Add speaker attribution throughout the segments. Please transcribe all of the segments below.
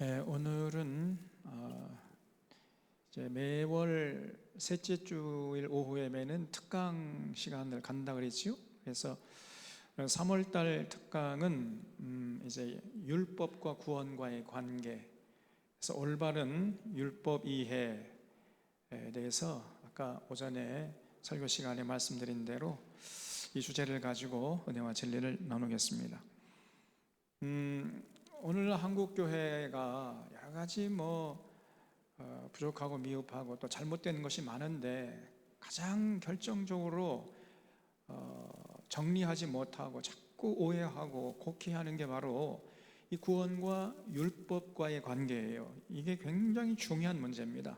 Speaker 1: 오늘은 이제 매월 셋째 주일 오후 예배는 특강 시간을 간다 그랬죠. 그래서 3월달 특강은 이제 율법과 구원과의 관계, 그래서 올바른 율법 이해에 대해서 아까 오전에 설교 시간에 말씀드린 대로 이 주제를 가지고 은혜와 진리를 나누겠습니다. 오늘 한국 교회가 여러 가지 부족하고 미흡하고 또 잘못된 것이 많은데 가장 결정적으로 정리하지 못하고 자꾸 오해하고 곡해하는 게 바로 이 구원과 율법과의 관계예요. 이게 굉장히 중요한 문제입니다.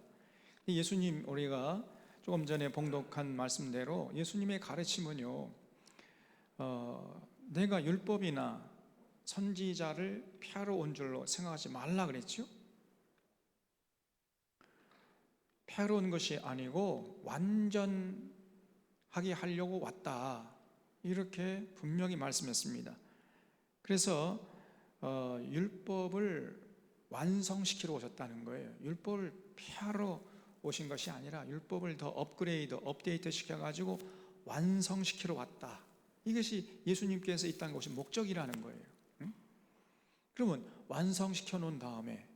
Speaker 1: 예수님, 우리가 조금 전에 봉독한 말씀대로 예수님의 가르침은요, 내가 율법이나 선지자를 폐하러 온 줄로 생각하지 말라 그랬죠. 폐하러 온 것이 아니고 완전하게 하려고 왔다, 이렇게 분명히 말씀했습니다. 그래서 율법을 완성시키러 오셨다는 거예요. 율법을 폐하러 오신 것이 아니라 율법을 더 업그레이드, 업데이트 시켜가지고 완성시키러 왔다. 이것이 예수님께서 이 땅에 오신 목적이라는 거예요. 그러면 완성시켜 놓은 다음에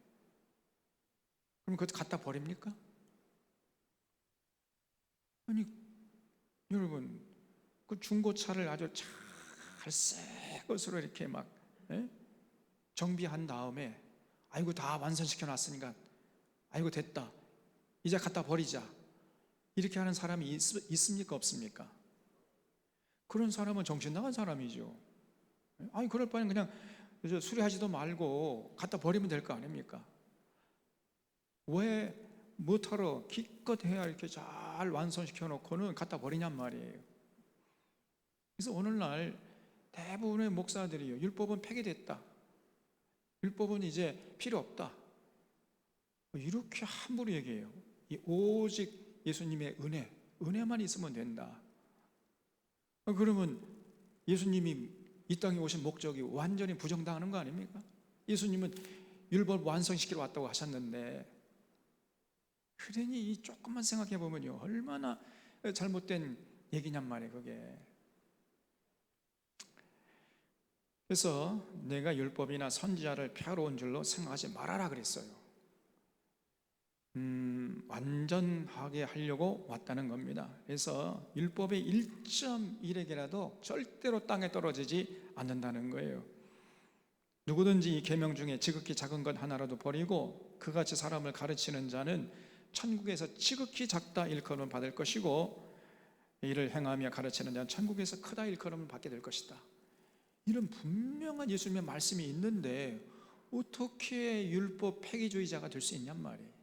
Speaker 1: 그럼 그것 갖다 버립니까? 아니, 여러분, 그 중고차를 아주 잘 새 것으로 이렇게 막 정비한 다음에 아이고 다 완성시켜 놨으니까 아이고 됐다, 이제 갖다 버리자, 이렇게 하는 사람이 있습니까? 없습니까? 그런 사람은 정신 나간 사람이죠. 아니, 그럴 바에는 그냥 수리하지도 말고 갖다 버리면 될 거 아닙니까? 왜 못하러 기껏 해야 이렇게 잘 완성시켜 놓고는 갖다 버리냔 말이에요. 그래서 오늘날 대부분의 목사들이요, 율법은 폐기됐다, 율법은 이제 필요 없다, 이렇게 함부로 얘기해요. 오직 예수님의 은혜만 있으면 된다. 그러면 예수님이 이 땅에 오신 목적이 완전히 부정당하는 거 아닙니까? 예수님은 율법 완성시키러 왔다고 하셨는데, 그러니 이 조금만 생각해 보면요, 얼마나 잘못된 얘기냔 말이에요, 그게. 그래서 내가 율법이나 선지자를 폐하러 온 줄로 생각하지 말아라 그랬어요. 완전하게 하려고 왔다는 겁니다. 그래서 율법의 1.1획이라도 절대로 땅에 떨어지지 않는다는 거예요. 누구든지 이 계명 중에 지극히 작은 것 하나라도 버리고 그같이 사람을 가르치는 자는 천국에서 지극히 작다 일컬음을 받을 것이고, 이를 행하며 가르치는 자는 천국에서 크다 일컬음을 받게 될 것이다. 이런 분명한 예수님의 말씀이 있는데 어떻게 율법 폐기주의자가 될 수 있냔 말이에요.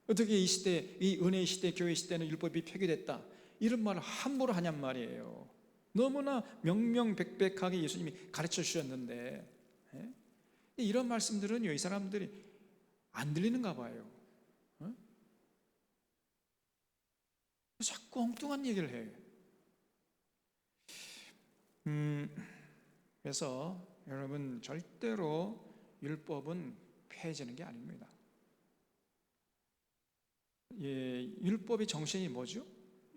Speaker 1: 어떻게 이 시대, 이 은혜의 시대, 교회 시대는 율법이 폐기됐다, 이런 말을 함부로 하냔 말이에요. 너무나 명명백백하게 예수님이 가르쳐 주셨는데, 이런 말씀들은요, 이 사람들이 안 들리는가 봐요. 자꾸 엉뚱한 얘기를 해요. 그래서 여러분, 절대로 율법은 폐해지는 게 아닙니다. 율법의 정신이 뭐죠?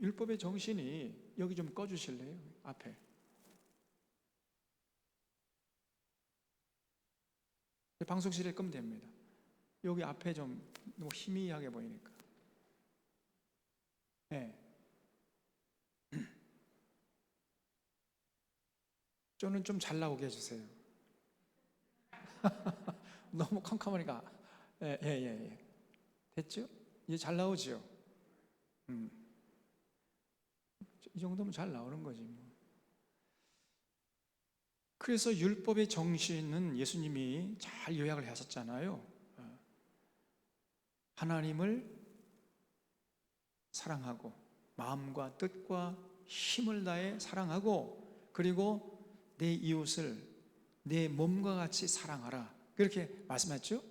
Speaker 1: 율법의 정신이, 여기 좀 꺼주실래요? 앞에. 방송실에 끄면 됩니다. 여기 앞에 좀 너무 희미하게 보이니까. 네. 저는 좀 잘 나오게 해주세요. 너무 캄캄하니까. 예. 됐죠? 이제 잘 나오죠? 이 정도면 잘 나오는 거지 뭐. 그래서 율법의 정신은 예수님이 잘 요약을 하셨잖아요. 하나님을 사랑하고 마음과 뜻과 힘을 다해 사랑하고, 그리고 내 이웃을 내 몸과 같이 사랑하라, 그렇게 말씀했죠.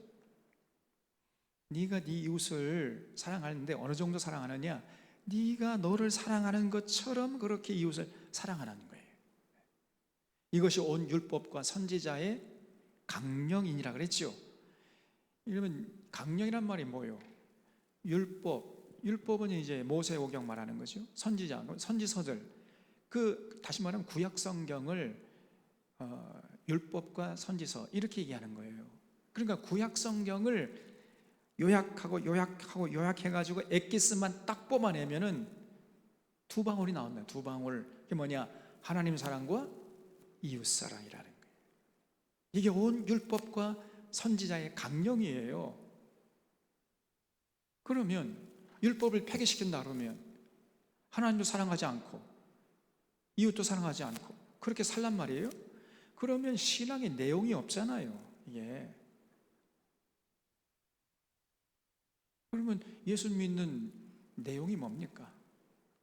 Speaker 1: 네가 네 이웃을 사랑하는데 어느 정도 사랑하느냐? 네가 너를 사랑하는 것처럼 그렇게 이웃을 사랑하라는 거예요. 이것이 온 율법과 선지자의 강령이니라 그랬죠. 이러면 강령이란 말이 뭐예요? 율법은 이제 모세오경 말하는 거죠. 선지자, 선지서들. 다시 말하면 구약 성경을 율법과 선지서 이렇게 얘기하는 거예요. 그러니까 구약 성경을 요약해가지고 엑기스만 딱 뽑아내면은 두 방울이 나온다. 두 방울. 그게 뭐냐? 하나님 사랑과 이웃 사랑이라는 거예요. 이게 온 율법과 선지자의 강령이에요. 그러면 율법을 폐기시킨다 그러면 하나님도 사랑하지 않고 이웃도 사랑하지 않고 그렇게 살란 말이에요? 그러면 신앙의 내용이 없잖아요. 이게. 그러면 예수 믿는 내용이 뭡니까?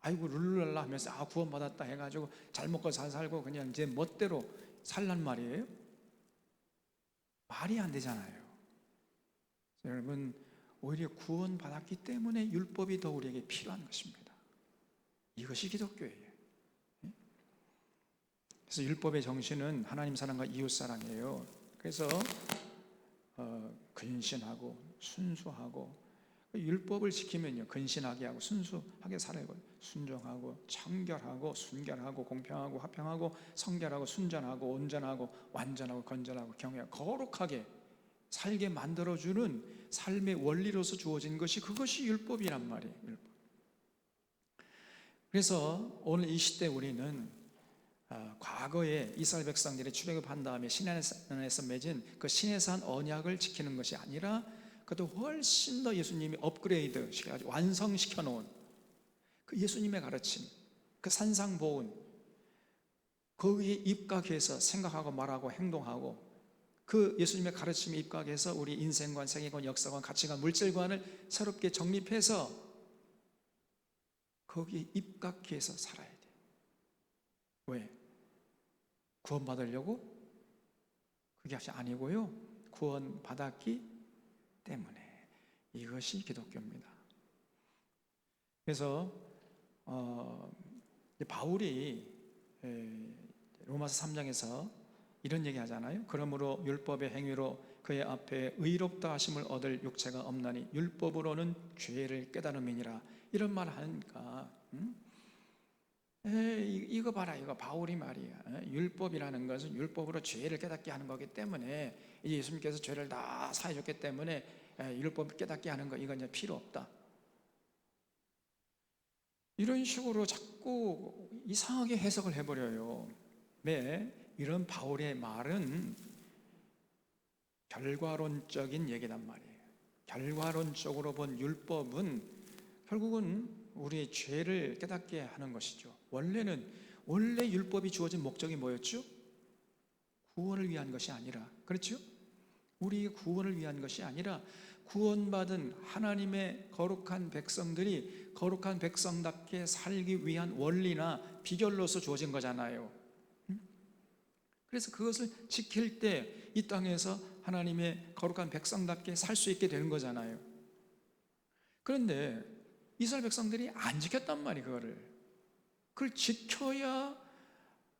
Speaker 1: 아이고 룰루랄라 하면서 구원받았다 해가지고 잘 먹고 잘 살고 그냥 제 멋대로 살란 말이에요? 말이 안 되잖아요. 여러분, 오히려 구원받았기 때문에 율법이 더 우리에게 필요한 것입니다. 이것이 기독교예요. 그래서 율법의 정신은 하나님 사랑과 이웃 사랑이에요. 그래서 근신하고 순수하고, 율법을 지키면요 근신하게 하고 순수하게 살아요. 순종하고 청결하고 순결하고 공평하고 화평하고 성결하고 순전하고 온전하고 완전하고 건전하고 경외하고 거룩하게 살게 만들어주는 삶의 원리로서 주어진 것이 그것이 율법이란 말이에요. 율법. 그래서 오늘 이 시대 우리는 과거에 이스라엘 백성들이 출애굽한 다음에 시내산에서 맺은 그 시내산 언약을 지키는 것이 아니라 그것도 훨씬 더 예수님이 업그레이드 시켜가지고 완성시켜 놓은 그 예수님의 가르침, 그 산상보훈, 거기에 입각해서 생각하고 말하고 행동하고 그 예수님의 가르침에 입각해서 우리 인생관, 세계관, 역사관, 가치관, 물질관을 새롭게 정립해서 거기에 입각해서 살아야 돼요. 왜? 구원받으려고? 그게 아니고요, 구원받았기 때문에. 이것이 기독교입니다. 그래서 바울이 로마서 3장에서 이런 얘기 하잖아요. 그러므로 율법의 행위로 그의 앞에 의롭다 하심을 얻을 육체가 없나니 율법으로는 죄를 깨달음이니라. 이런 말 하니까 이거 봐라, 이거 바울이 말이야. 율법이라는 것은 율법으로 죄를 깨닫게 하는 거기 때문에 이제 예수님께서 죄를 다 사해줬기 때문에 율법을 깨닫게 하는 거 이건 이제 필요 없다. 이런 식으로 자꾸 이상하게 해석을 해버려요. 네, 이런 바울의 말은 결과론적인 얘기단 말이에요. 결과론적으로 본 율법은 결국은 우리의 죄를 깨닫게 하는 것이죠. 원래 율법이 주어진 목적이 뭐였죠? 구원을 위한 것이 아니라, 그렇죠? 우리의 구원을 위한 것이 아니라 구원받은 하나님의 거룩한 백성들이 거룩한 백성답게 살기 위한 원리나 비결로서 주어진 거잖아요. 그래서 그것을 지킬 때 이 땅에서 하나님의 거룩한 백성답게 살 수 있게 되는 거잖아요. 그런데 이스라엘 백성들이 안 지켰단 말이에요. 그걸 지켜야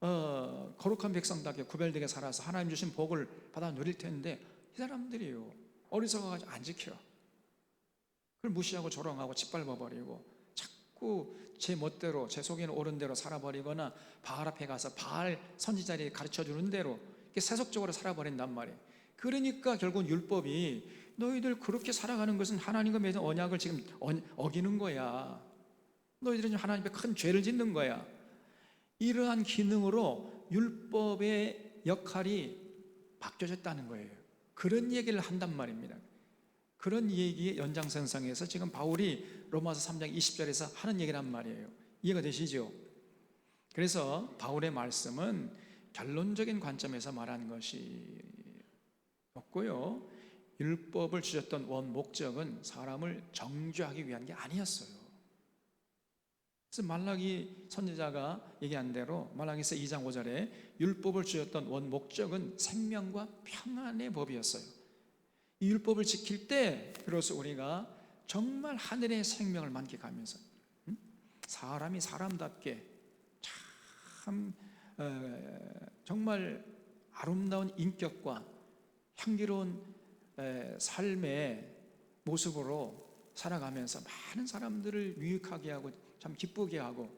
Speaker 1: 거룩한 백성답게 구별되게 살아서 하나님 주신 복을 받아 누릴 텐데 이 사람들이요 어리석어가지고 안 지켜. 그걸 무시하고 조롱하고 짓밟아버리고 자꾸 제 멋대로 제 속에는 옳은 대로 살아버리거나 바알 앞에 가서 바알 선지자들이 가르쳐주는 대로 세속적으로 살아버린단 말이에요. 그러니까 결국은 율법이 너희들 그렇게 살아가는 것은 하나님과 맺은 언약을 지금 어기는 거야. 너희들은 하나님 앞에 큰 죄를 짓는 거야. 이러한 기능으로 율법의 역할이 바뀌어졌다는 거예요. 그런 얘기를 한단 말입니다. 그런 얘기의 연장선상에서 지금 바울이 로마서 3장 20절에서 하는 얘기란 말이에요. 이해가 되시죠? 그래서 바울의 말씀은 결론적인 관점에서 말하는 것이 없고요, 율법을 주셨던 원 목적은 사람을 정죄하기 위한 게 아니었어요. 그래서 말라기 선지자가 얘기한 대로 말라기서 2장 5절에 율법을 주셨던 원 목적은 생명과 평안의 법이었어요. 이 율법을 지킬 때 비로소 우리가 정말 하늘의 생명을 만끽하면서 사람이 사람답게 참 정말 아름다운 인격과 향기로운 삶의 모습으로 살아가면서 많은 사람들을 유익하게 하고 참 기쁘게 하고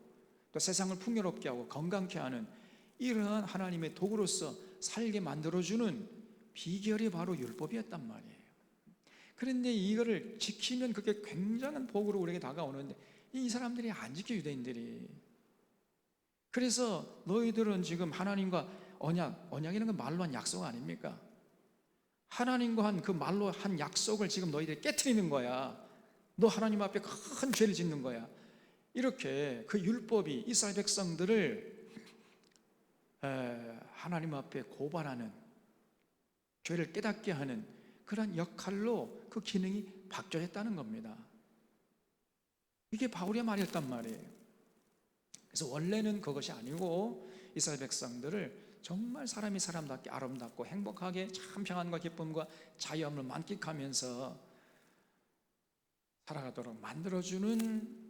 Speaker 1: 또 세상을 풍요롭게 하고 건강케 하는 이러한 하나님의 도구로서 살게 만들어주는 비결이 바로 율법이었단 말이에요. 그런데 이거를 지키면 그게 굉장한 복으로 우리에게 다가오는데 이 사람들이 안 지켜, 유대인들이. 그래서 너희들은 지금 하나님과 언약이라는 건 말로 한 약속 아닙니까? 하나님과 한 그 말로 한 약속을 지금 너희들이 깨트리는 거야. 너 하나님 앞에 큰 죄를 짓는 거야. 이렇게 그 율법이 이스라엘 백성들을 하나님 앞에 고발하는, 죄를 깨닫게 하는 그런 역할로 그 기능이 박조했다는 겁니다. 이게 바울의 말이었단 말이에요. 그래서 원래는 그것이 아니고 이스라엘 백성들을 정말 사람이 사람답게 아름답고 행복하게 참 평안과 기쁨과 자유함을 만끽하면서 살아가도록 만들어주는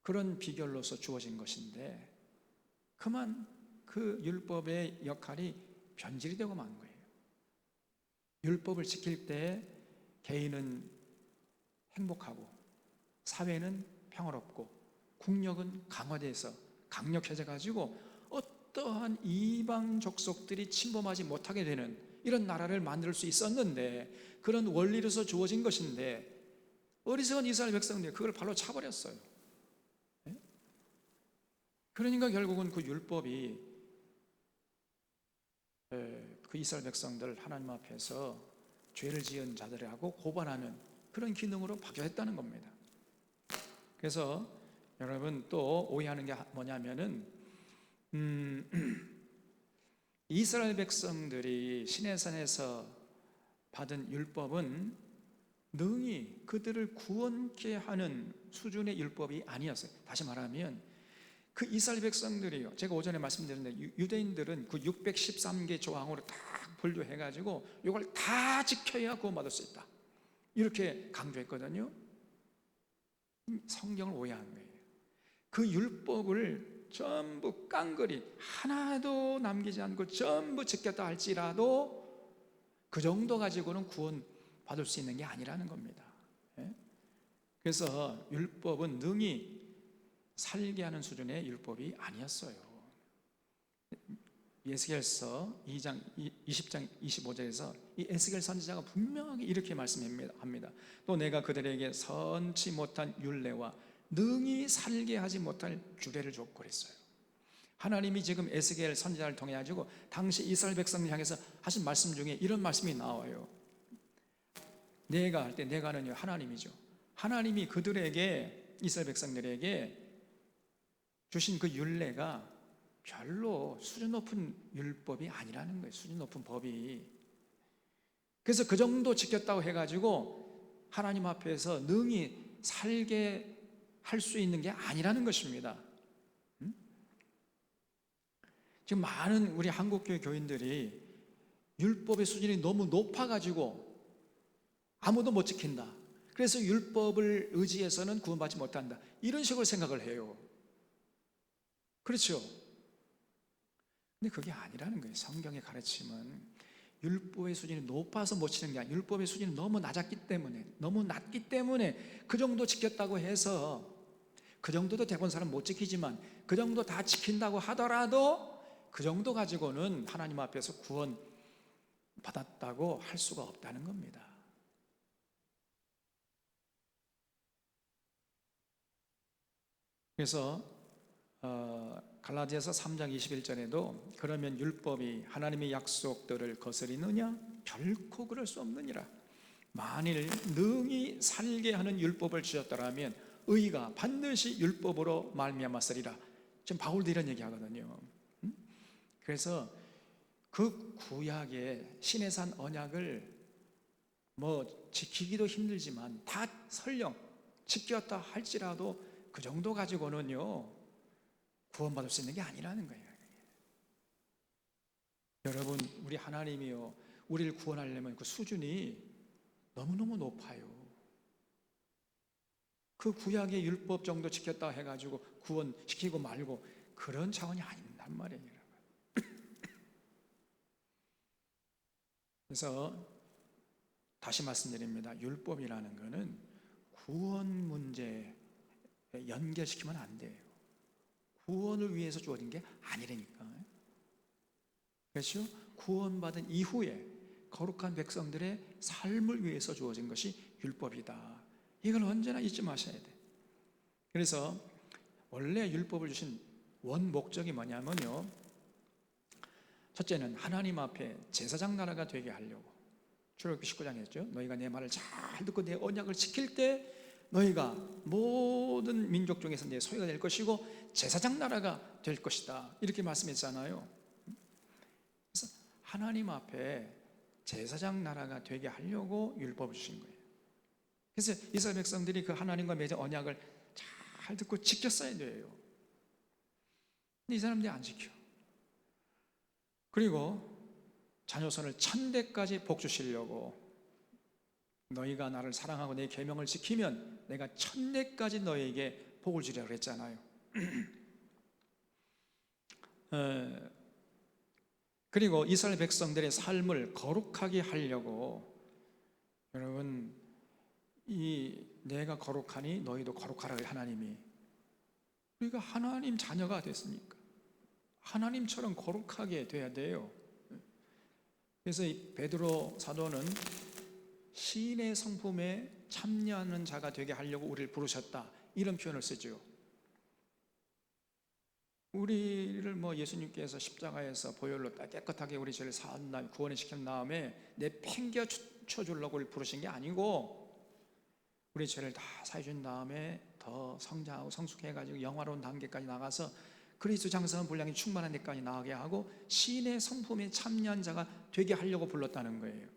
Speaker 1: 그런 비결로서 주어진 것인데, 그만 그 율법의 역할이 변질이 되고 만 거예요. 율법을 지킬 때 개인은 행복하고 사회는 평화롭고 국력은 강화돼서 강력해져 가지고 어떠한 이방 족속들이 침범하지 못하게 되는 이런 나라를 만들 수 있었는데, 그런 원리로서 주어진 것인데 어리석은 이스라엘 백성들이 그걸 발로 차버렸어요. 그러니까 결국은 그 율법이 그 이스라엘 백성들 하나님 앞에서 죄를 지은 자들하고 고발하는 그런 기능으로 박혀했다는 겁니다. 그래서 여러분 또 오해하는 게 뭐냐면은 이스라엘 백성들이 시내산에서 받은 율법은 능히 그들을 구원케 하는 수준의 율법이 아니었어요. 다시 말하면 그 이스라엘 백성들이요, 제가 오전에 말씀드렸는데 유대인들은 그 613개 조항으로 다 분류해가지고 이걸 다 지켜야 구원받을 수 있다, 이렇게 강조했거든요. 성경을 오해한 거예요. 그 율법을 전부 깡그리 하나도 남기지 않고 전부 지켰다 할지라도 그 정도 가지고는 구원 받을 수 있는 게 아니라는 겁니다. 그래서 율법은 능히 살게 하는 수준의 율법이 아니었어요. 에스겔서 2장 20장 25절에서 이 에스겔 선지자가 분명하게 이렇게 말씀합니다. 또 내가 그들에게 선치 못한 율례와 능히 살게 하지 못할 규례를 줬고 그랬어요. 하나님이 지금 에스겔 선지자를 통해 가지고 당시 이스라엘 백성을 향해서 하신 말씀 중에 이런 말씀이 나와요. 내가 할 때, 내가는요 하나님이죠. 하나님이 그들에게, 이스라엘 백성들에게 주신 그 율례가 별로 수준 높은 율법이 아니라는 거예요. 수준 높은 법이. 그래서 그 정도 지켰다고 해가지고 하나님 앞에서 능히 살게 할 수 있는 게 아니라는 것입니다. 지금 많은 우리 한국교회 교인들이 율법의 수준이 너무 높아가지고 아무도 못 지킨다, 그래서 율법을 의지해서는 구원받지 못한다, 이런 식으로 생각을 해요. 그렇죠? 근데 그게 아니라는 거예요. 성경의 가르침은 율법의 수준이 높아서 못 지키는 게 아니라 율법의 수준이 너무 낮기 때문에 그 정도 지켰다고 해서, 그 정도도 대부분 사람 못 지키지만 그 정도 다 지킨다고 하더라도 그 정도 가지고는 하나님 앞에서 구원 받았다고 할 수가 없다는 겁니다. 그래서 갈라디아서 3장 21절에도 그러면 율법이 하나님의 약속들을 거스리느냐? 결코 그럴 수 없느니라. 만일 능히 살게 하는 율법을 주셨더라면 의가 반드시 율법으로 말미암았으리라. 지금 바울도 이런 얘기하거든요. 그래서 그 구약의 시내산 언약을 뭐 지키기도 힘들지만 다 설령 지켰다 할지라도 그 정도 가지고는요 구원받을 수 있는 게 아니라는 거예요. 여러분, 우리 하나님이요 우리를 구원하려면 그 수준이 너무너무 높아요. 그 구약의 율법 정도 지켰다 해가지고 구원시키고 말고 그런 차원이 아닌단 말이에요. 그래서 다시 말씀드립니다. 율법이라는 것은 구원 문제에 연결시키면 안 돼요. 구원을 위해서 주어진 게 아니라니까. 그렇죠? 구원받은 이후에 거룩한 백성들의 삶을 위해서 주어진 것이 율법이다. 이걸 언제나 잊지 마셔야 돼. 그래서 원래 율법을 주신 원 목적이 뭐냐면요, 첫째는 하나님 앞에 제사장 나라가 되게 하려고. 출애굽기 19장에 했죠. 너희가 내 말을 잘 듣고 내 언약을 지킬 때 너희가 모든 민족 중에서 내 소유가 될 것이고 제사장 나라가 될 것이다, 이렇게 말씀했잖아요. 그래서 하나님 앞에 제사장 나라가 되게 하려고 율법을 주신 거예요. 그래서 이스라엘 백성들이 그 하나님과 맺은 언약을 잘 듣고 지켰어야 돼요. 근데 이 사람들이 안 지켜. 그리고 자녀손을 1000대까지 복 주시려고, 너희가 나를 사랑하고 내 계명을 지키면 내가 1000대까지 너희에게 복을 주리라 그랬잖아요. 그리고 이스라엘 백성들의 삶을 거룩하게 하려고, 여러분, 내가 거룩하니 너희도 거룩하라, 하나님이. 우리가 하나님 자녀가 됐으니까 하나님처럼 거룩하게 돼야 돼요. 그래서 이 베드로 사도는 시인의 성품에 참여하는 자가 되게 하려고 우리를 부르셨다, 이런 표현을 쓰죠. 우리를 예수님께서 십자가에서 보혈로 깨끗하게 우리 죄를 사한 다음에 구원을 시킨 다음에 내팽겨 쳐주려고 우리를 부르신 게 아니고, 우리 죄를 다 사해준 다음에 더 성장하고 성숙해가지고 영화로운 단계까지 나가서 그리스도 장성한 분량이 충만한 데까지 나가게 하고 신의 성품에 참여한 자가 되게 하려고 불렀다는 거예요.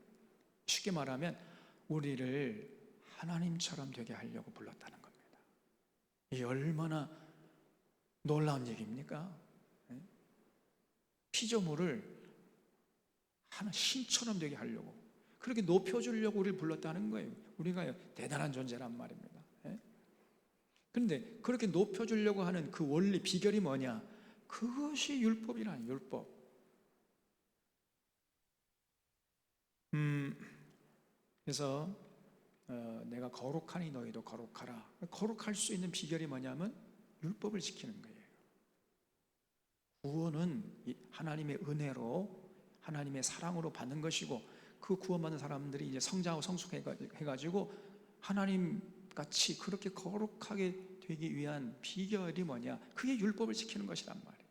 Speaker 1: 쉽게 말하면 우리를 하나님처럼 되게 하려고 불렀다는 겁니다. 이게 얼마나 놀라운 얘기입니까? 피조물을 하나 신처럼 되게 하려고, 그렇게 높여주려고 우리를 불렀다는 거예요. 우리가 대단한 존재란 말입니다. 그런데 그렇게 높여주려고 하는 그 원리, 비결이 뭐냐? 그것이 율법이라는, 율법. 그래서 내가 거룩하니 너희도 거룩하라. 거룩할 수 있는 비결이 뭐냐면 율법을 지키는 거예요. 구원은 하나님의 은혜로, 하나님의 사랑으로 받는 것이고, 그 구원받는 사람들이 이제 성장하고 성숙해가지고 하나님 같이 그렇게 거룩하게 되기 위한 비결이 뭐냐? 그게 율법을 지키는 것이란 말이에요.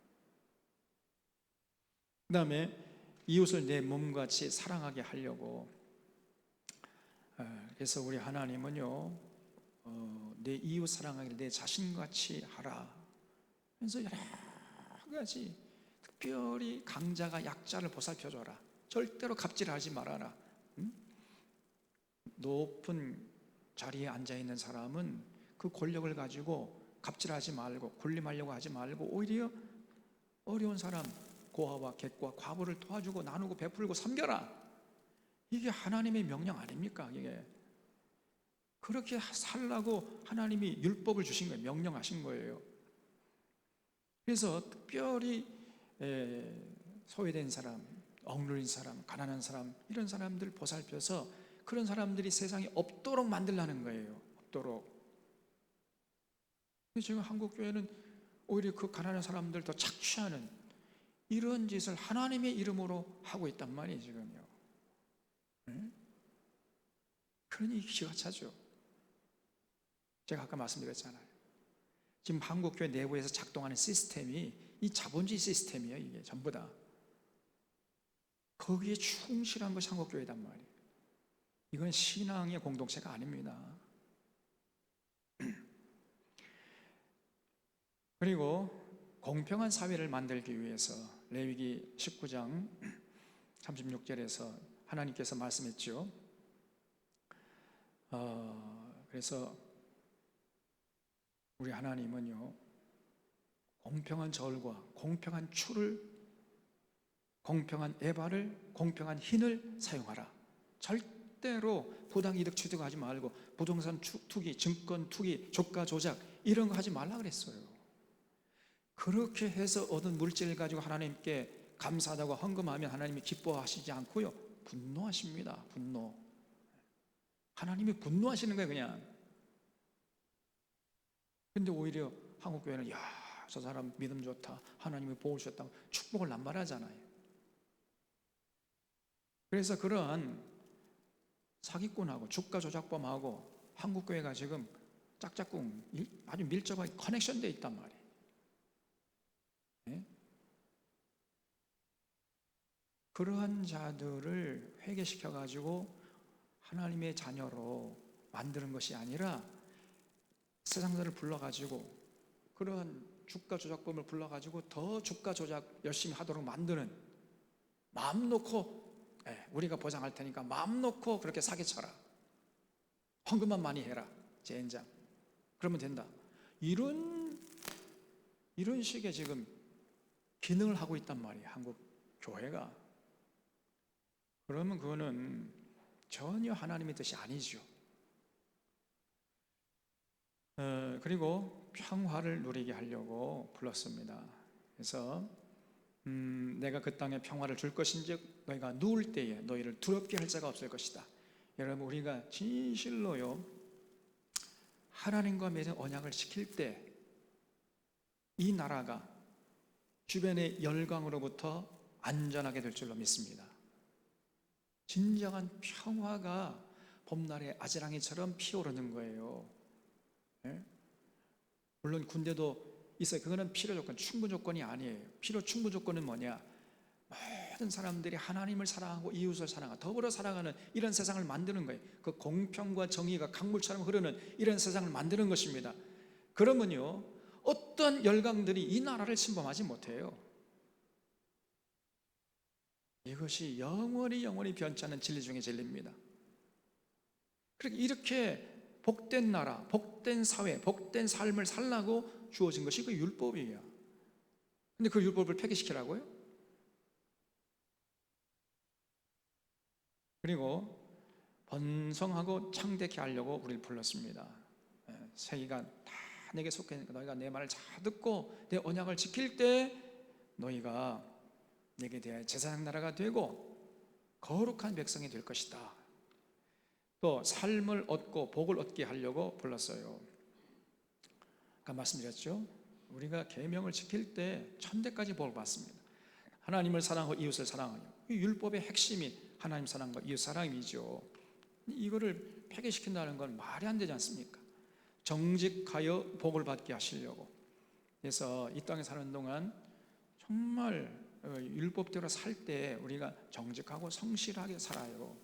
Speaker 1: 그 다음에 이웃을 내 몸같이 사랑하게 하려고, 그래서 우리 하나님은요, 내 이웃 사랑하기를 내 자신같이 하라. 그래서 여러 가지, 특별히 강자가 약자를 보살펴줘라. 절대로 갑질하지 말아라. 높은 자리에 앉아있는 사람은 그 권력을 가지고 갑질하지 말고 군림하려고 하지 말고 오히려 어려운 사람, 고아와 객과 과부를 도와주고 나누고 베풀고 섬겨라. 이게 하나님의 명령 아닙니까? 이게 그렇게 살라고 하나님이 율법을 주신 거예요. 명령하신 거예요. 그래서 특별히 소외된 사람, 억눌린 사람, 가난한 사람, 이런 사람들 보살펴서 그런 사람들이 세상에 없도록 만들라는 거예요. 없도록. 지금 한국교회는 오히려 그 가난한 사람들 더 착취하는 이런 짓을 하나님의 이름으로 하고 있단 말이에요, 지금요. 그러니 기가 차죠. 제가 아까 말씀드렸잖아요. 지금 한국교회 내부에서 작동하는 시스템이 이 자본주의 시스템이에요. 이게 전부 다. 거기에 충실한 것이 한국교회단 말이에요. 이건 신앙의 공동체가 아닙니다. 그리고 공평한 사회를 만들기 위해서 레위기 19장 36절에서 하나님께서 말씀했죠. 그래서 우리 하나님은요, 공평한 저울과 공평한 추를, 공평한 에바를, 공평한 흰을 사용하라. 절대로 부당이득 취득하지 말고 부동산 투기, 증권 투기, 주가 조작 이런 거 하지 말라 그랬어요. 그렇게 해서 얻은 물질을 가지고 하나님께 감사하다고 헌금하면 하나님이 기뻐하시지 않고요, 분노하십니다. 분노. 하나님이 분노하시는 거예요, 그냥. 근데 오히려 한국교회는 야, 저 사람 믿음 좋다, 하나님이 복을 주셨다고 축복을 남발하잖아요. 그래서 그러한 사기꾼하고 주가 조작범하고 한국교회가 지금 짝짝꿍 아주 밀접하게 커넥션되어 있단 말이에요. 네? 그러한 자들을 회개시켜 가지고 하나님의 자녀로 만드는 것이 아니라 세상들을 불러가지고 그러한 주가 조작범을 불러가지고 더 주가 조작 열심히 하도록 만드는, 마음 놓고 우리가 보장할 테니까 마음 놓고 그렇게 사기쳐라, 헌금만 많이 해라, 젠장, 그러면 된다, 이런 식의 지금 기능을 하고 있단 말이에요, 한국 교회가. 그러면 그거는 전혀 하나님의 뜻이 아니죠. 그리고 평화를 누리게 하려고 불렀습니다. 그래서 내가 그 땅에 평화를 줄 것인즉 너희가 누울 때에 너희를 두렵게 할 자가 없을 것이다. 여러분, 우리가 진실로요 하나님과 맺은 언약을 지킬 때 이 나라가 주변의 열강으로부터 안전하게 될 줄로 믿습니다. 진정한 평화가 봄날의 아지랑이처럼 피어오르는 거예요. 네? 물론 군대도 있어요. 그거는 필요 조건, 충분 조건이 아니에요. 필요 충분 조건은 뭐냐? 모든 사람들이 하나님을 사랑하고 이웃을 사랑하고 더불어 살아가는 이런 세상을 만드는 거예요. 그 공평과 정의가 강물처럼 흐르는 이런 세상을 만드는 것입니다. 그러면요 어떤 열강들이 이 나라를 침범하지 못해요. 이것이 영원히 변치 않는 진리 중의 진리입니다. 그러니까 이렇게 복된 나라, 복된 사회, 복된 삶을 살라고 주어진 것이 그 율법이에요. 근데 그 율법을 폐기시키라고요? 그리고 번성하고 창대케 하려고 우리를 불렀습니다. 세계가 다 내게 속해 있으니까 너희가 내 말을 잘 듣고 내 언약을 지킬 때 너희가 내게 대하여 제사장 나라가 되고 거룩한 백성이 될 것이다. 또 삶을 얻고 복을 얻게 하려고 불렀어요. 아까 말씀드렸죠? 우리가 계명을 지킬 때 천대까지 복을 받습니다. 하나님을 사랑하고 이웃을 사랑하여, 이 율법의 핵심이 하나님 사랑과 이웃 사랑이죠. 이거를 폐기시킨다는 건 말이 안 되지 않습니까? 정직하여 복을 받게 하시려고. 그래서 이 땅에 사는 동안 정말 율법대로 살 때 우리가 정직하고 성실하게 살아요.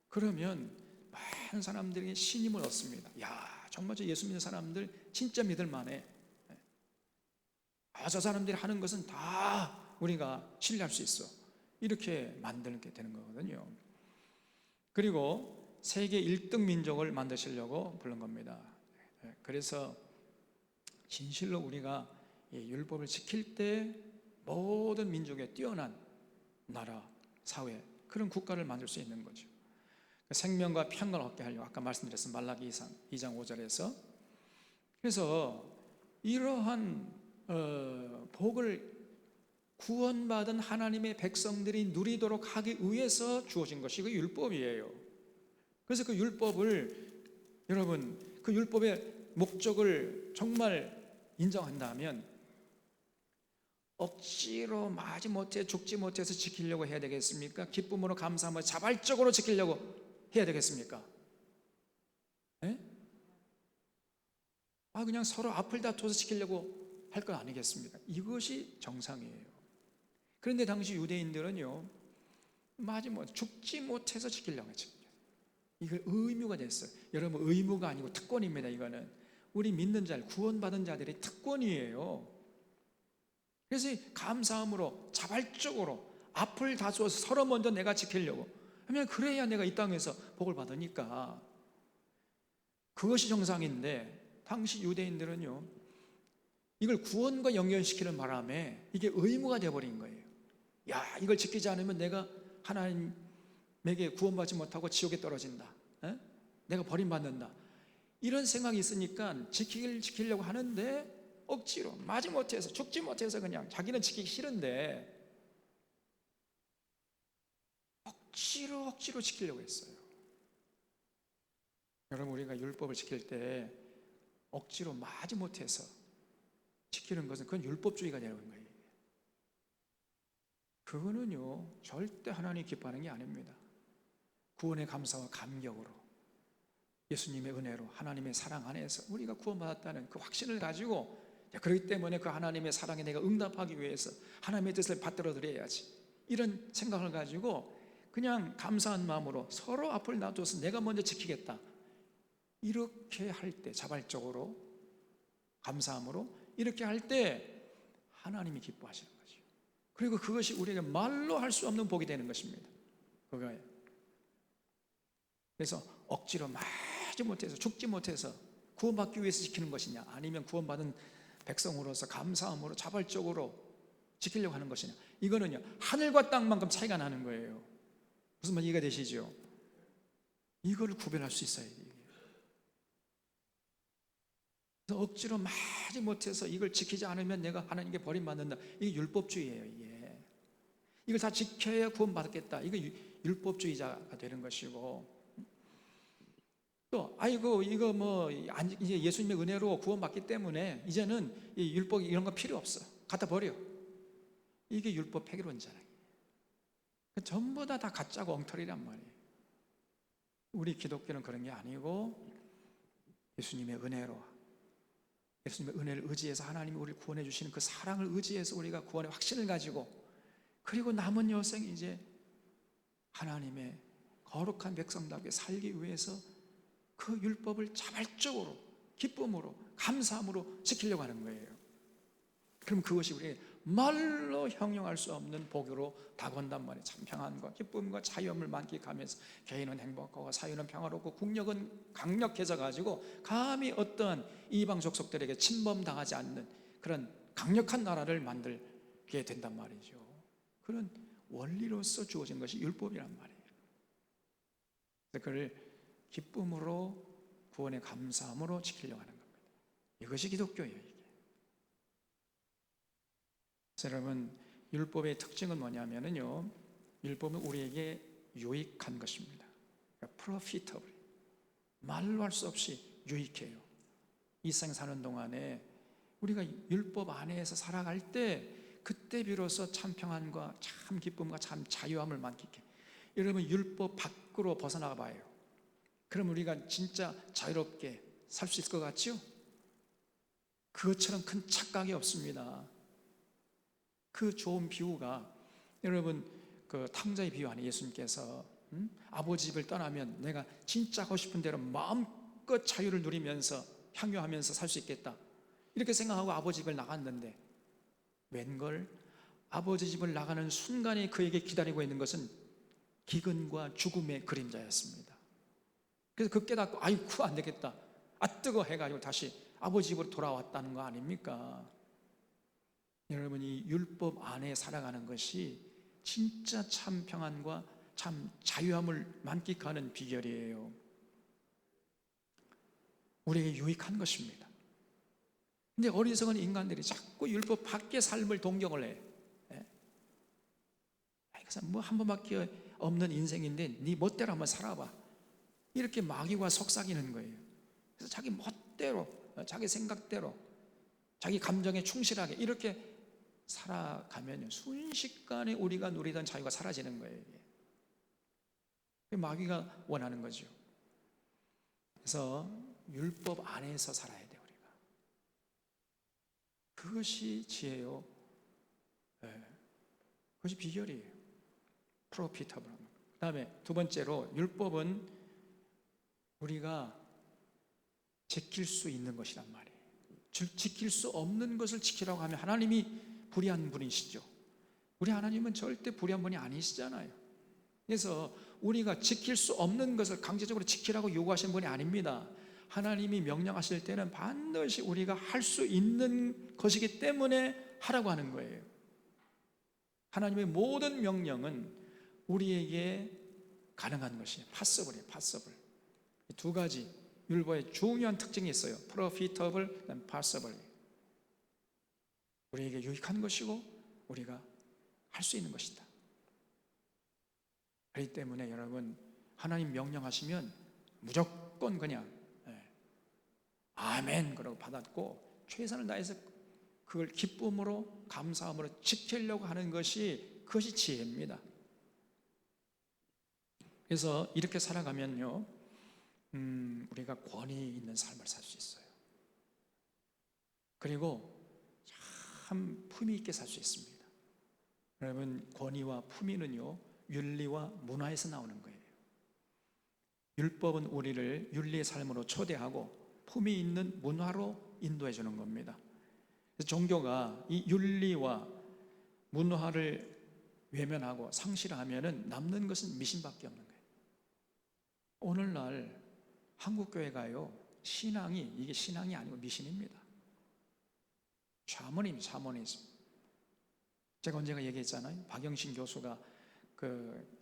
Speaker 1: 그러면 많은 사람들이 신임을 얻습니다. 야, 정말 저 예수 믿는 사람들 진짜 믿을 만해. 저 사람들이 하는 것은 다 우리가 신뢰할 수 있어. 이렇게 만들게 되는 거거든요. 그리고 세계 1등 민족을 만드시려고 부른 겁니다. 그래서 진실로 우리가 이 율법을 지킬 때 모든 민족의 뛰어난 나라, 사회, 그런 국가를 만들 수 있는 거죠. 생명과 평강을 얻게 하려고 아까 말씀드렸던 말라기 2장 5절에서. 그래서 이러한 복을 구원받은 하나님의 백성들이 누리도록 하기 위해서 주어진 것이 그 율법이에요. 그래서 그 율법을, 여러분, 그 율법의 목적을 정말 인정한다면 억지로 마지못해 죽지 못해서 지키려고 해야 되겠습니까? 기쁨으로 감사하며 자발적으로 지키려고 해야 되겠습니까? 네? 그냥 서로 앞을 다투어서 지키려고 할 건 아니겠습니까? 이것이 정상이에요. 그런데 당시 유대인들은요 마지못해 죽지 못해서 지키려고 했죠. 이걸 의무가 됐어요. 여러분, 의무가 아니고 특권입니다. 이거는 우리 믿는 자, 구원받은 자들의 특권이에요. 그래서 감사함으로 자발적으로 앞을 다투어서 서로 먼저 내가 지키려고 하면, 그래야 내가 이 땅에서 복을 받으니까 그것이 정상인데, 당시 유대인들은요 이걸 구원과 연결시키는 바람에 이게 의무가 되어버린 거예요. 야, 이걸 지키지 않으면 내가 하나님에게 구원받지 못하고 지옥에 떨어진다, 내가 버림받는다, 이런 생각이 있으니까 지키려고 하는데 억지로 마지못해서 죽지 못해서 그냥 자기는 지키기 싫은데 억지로 지키려고 했어요. 여러분, 우리가 율법을 지킬 때 억지로 마지못해서 지키는 것은 그건 율법주의가 되는 거예요. 그거는요 절대 하나님이 기뻐하는 게 아닙니다. 구원의 감사와 감격으로, 예수님의 은혜로, 하나님의 사랑 안에서 우리가 구원받았다는 그 확신을 가지고, 그렇기 때문에 그 하나님의 사랑에 내가 응답하기 위해서 하나님의 뜻을 받들어 드려야지, 이런 생각을 가지고 그냥 감사한 마음으로 서로 앞을 놔둬서 내가 먼저 지키겠다, 이렇게 할 때, 자발적으로 감사함으로 이렇게 할 때 하나님이 기뻐하시는 거죠. 그리고 그것이 우리에게 말로 할 수 없는 복이 되는 것입니다. 그거예요. 그래서 억지로 마지 못해서, 죽지 못해서 구원받기 위해서 지키는 것이냐, 아니면 구원받은 백성으로서 감사함으로 자발적으로 지키려고 하는 것이냐, 이거는요 하늘과 땅만큼 차이가 나는 거예요. 무슨 말 이해가 되시죠? 이걸 구별할 수 있어야 돼요. 그래서 억지로 마지 못해서 이걸 지키지 않으면 내가 하나님께 버림받는다, 이게 율법주의예요. 이걸 다 지켜야 구원받겠다, 이거 율법주의자가 되는 것이고, 또 아이고 이거 뭐 이제 예수님의 은혜로 구원받기 때문에 이제는 이 율법 이런 거 필요 없어, 갖다 버려, 이게 율법 폐기론이잖아요. 전부 다 가짜고 엉터리란 말이에요. 우리 기독교는 그런 게 아니고, 예수님의 은혜로, 예수님의 은혜를 의지해서 하나님이 우리를 구원해 주시는 그 사랑을 의지해서 우리가 구원의 확신을 가지고, 그리고 남은 여생 이제 하나님의 거룩한 백성답게 살기 위해서 그 율법을 자발적으로, 기쁨으로, 감사함으로 지키려고 하는 거예요. 그럼 그것이 우리의 말로 형용할 수 없는 복으로 다가온단 말이에요. 참 평안과 기쁨과 자유함을 만끽하면서 개인은 행복하고 사회는 평화롭고 국력은 강력해져 가지고 감히 어떠한 이방 족속들에게 침범당하지 않는 그런 강력한 나라를 만들게 된단 말이죠. 그런 원리로서 주어진 것이 율법이란 말이에요. 그걸 기쁨으로, 구원의 감사함으로 지키려고 하는 겁니다. 이것이 기독교예요. 이게. 여러분, 율법의 특징은 뭐냐면요, 율법은 우리에게 유익한 것입니다. 그러니까 profitable, 말로 할 수 없이 유익해요. 이 생 사는 동안에 우리가 율법 안에서 살아갈 때, 그때 비로소 참 평안과 참 기쁨과 참 자유함을 만끽해. 여러분, 율법 밖으로 벗어나가 봐요. 그럼 우리가 진짜 자유롭게 살 수 있을 것 같죠? 그것처럼 큰 착각이 없습니다. 그 좋은 비유가, 여러분 그 탕자의 비유 안에 예수님께서 아버지 집을 떠나면 내가 진짜 하고 싶은 대로 마음껏 자유를 누리면서 향유하면서 살 수 있겠다, 이렇게 생각하고 아버지 집을 나갔는데, 웬걸 아버지 집을 나가는 순간에 그에게 기다리고 있는 것은 기근과 죽음의 그림자였습니다. 그래서 그 깨닫고 아이쿠 안 되겠다, 아 뜨거 해가지고 다시 아버지 집으로 돌아왔다는 거 아닙니까? 여러분이 율법 안에 살아가는 것이 진짜 참 평안과 참 자유함을 만끽하는 비결이에요. 우리에게 유익한 것입니다. 근데 어리석은 인간들이 자꾸 율법 밖의 삶을 동경을 해. 그래서 뭐 한 번밖에 없는 인생인데 네 멋대로 한번 살아봐, 이렇게 마귀와 속삭이는 거예요. 그래서 자기 멋대로, 자기 생각대로, 자기 감정에 충실하게 이렇게 살아가면 순식간에 우리가 누리던 자유가 사라지는 거예요. 마귀가 원하는 거죠. 그래서 율법 안에서 살아야 돼요, 우리가. 그것이 지혜요. 그것이 비결이에요. 프로피터블. 그 다음에 두 번째로, 율법은 우리가 지킬 수 있는 것이란 말이에요. 지킬 수 없는 것을 지키라고 하면 하나님이 불의한 분이시죠. 우리 하나님은 절대 불의한 분이 아니시잖아요. 그래서 우리가 지킬 수 없는 것을 강제적으로 지키라고 요구하시는 분이 아닙니다. 하나님이 명령하실 때는 반드시 우리가 할 수 있는 것이기 때문에 하라고 하는 거예요. 하나님의 모든 명령은 우리에게 가능한 것이에요. possible이에요. possible. 이 두 가지 율법의 중요한 특징이 있어요. profitable and possible. 우리에게 유익한 것이고 우리가 할 수 있는 것이다. 그렇기 때문에 여러분, 하나님 명령하시면 무조건 무조건 그냥 아멘 그러고 받았고, 최선을 다해서 그걸 기쁨으로 감사함으로 지키려고 하는 것이, 그것이 지혜입니다. 그래서 이렇게 살아가면요, 우리가 권위 있는 삶을 살 수 있어요. 그리고 참 품위 있게 살 수 있습니다. 여러분, 권위와 품위는요, 윤리와 문화에서 나오는 거예요. 율법은 우리를 윤리의 삶으로 초대하고 품위 있는 문화로 인도해 주는 겁니다. 그래서 종교가 이 윤리와 문화를 외면하고 상실하면은 남는 것은 미신밖에 없는 거예요. 오늘날 한국교회가요, 신앙이, 이게 신앙이 아니고 미신입니다. 샤머니즘. 제가 언젠가 얘기했잖아요. 박영신 교수가 그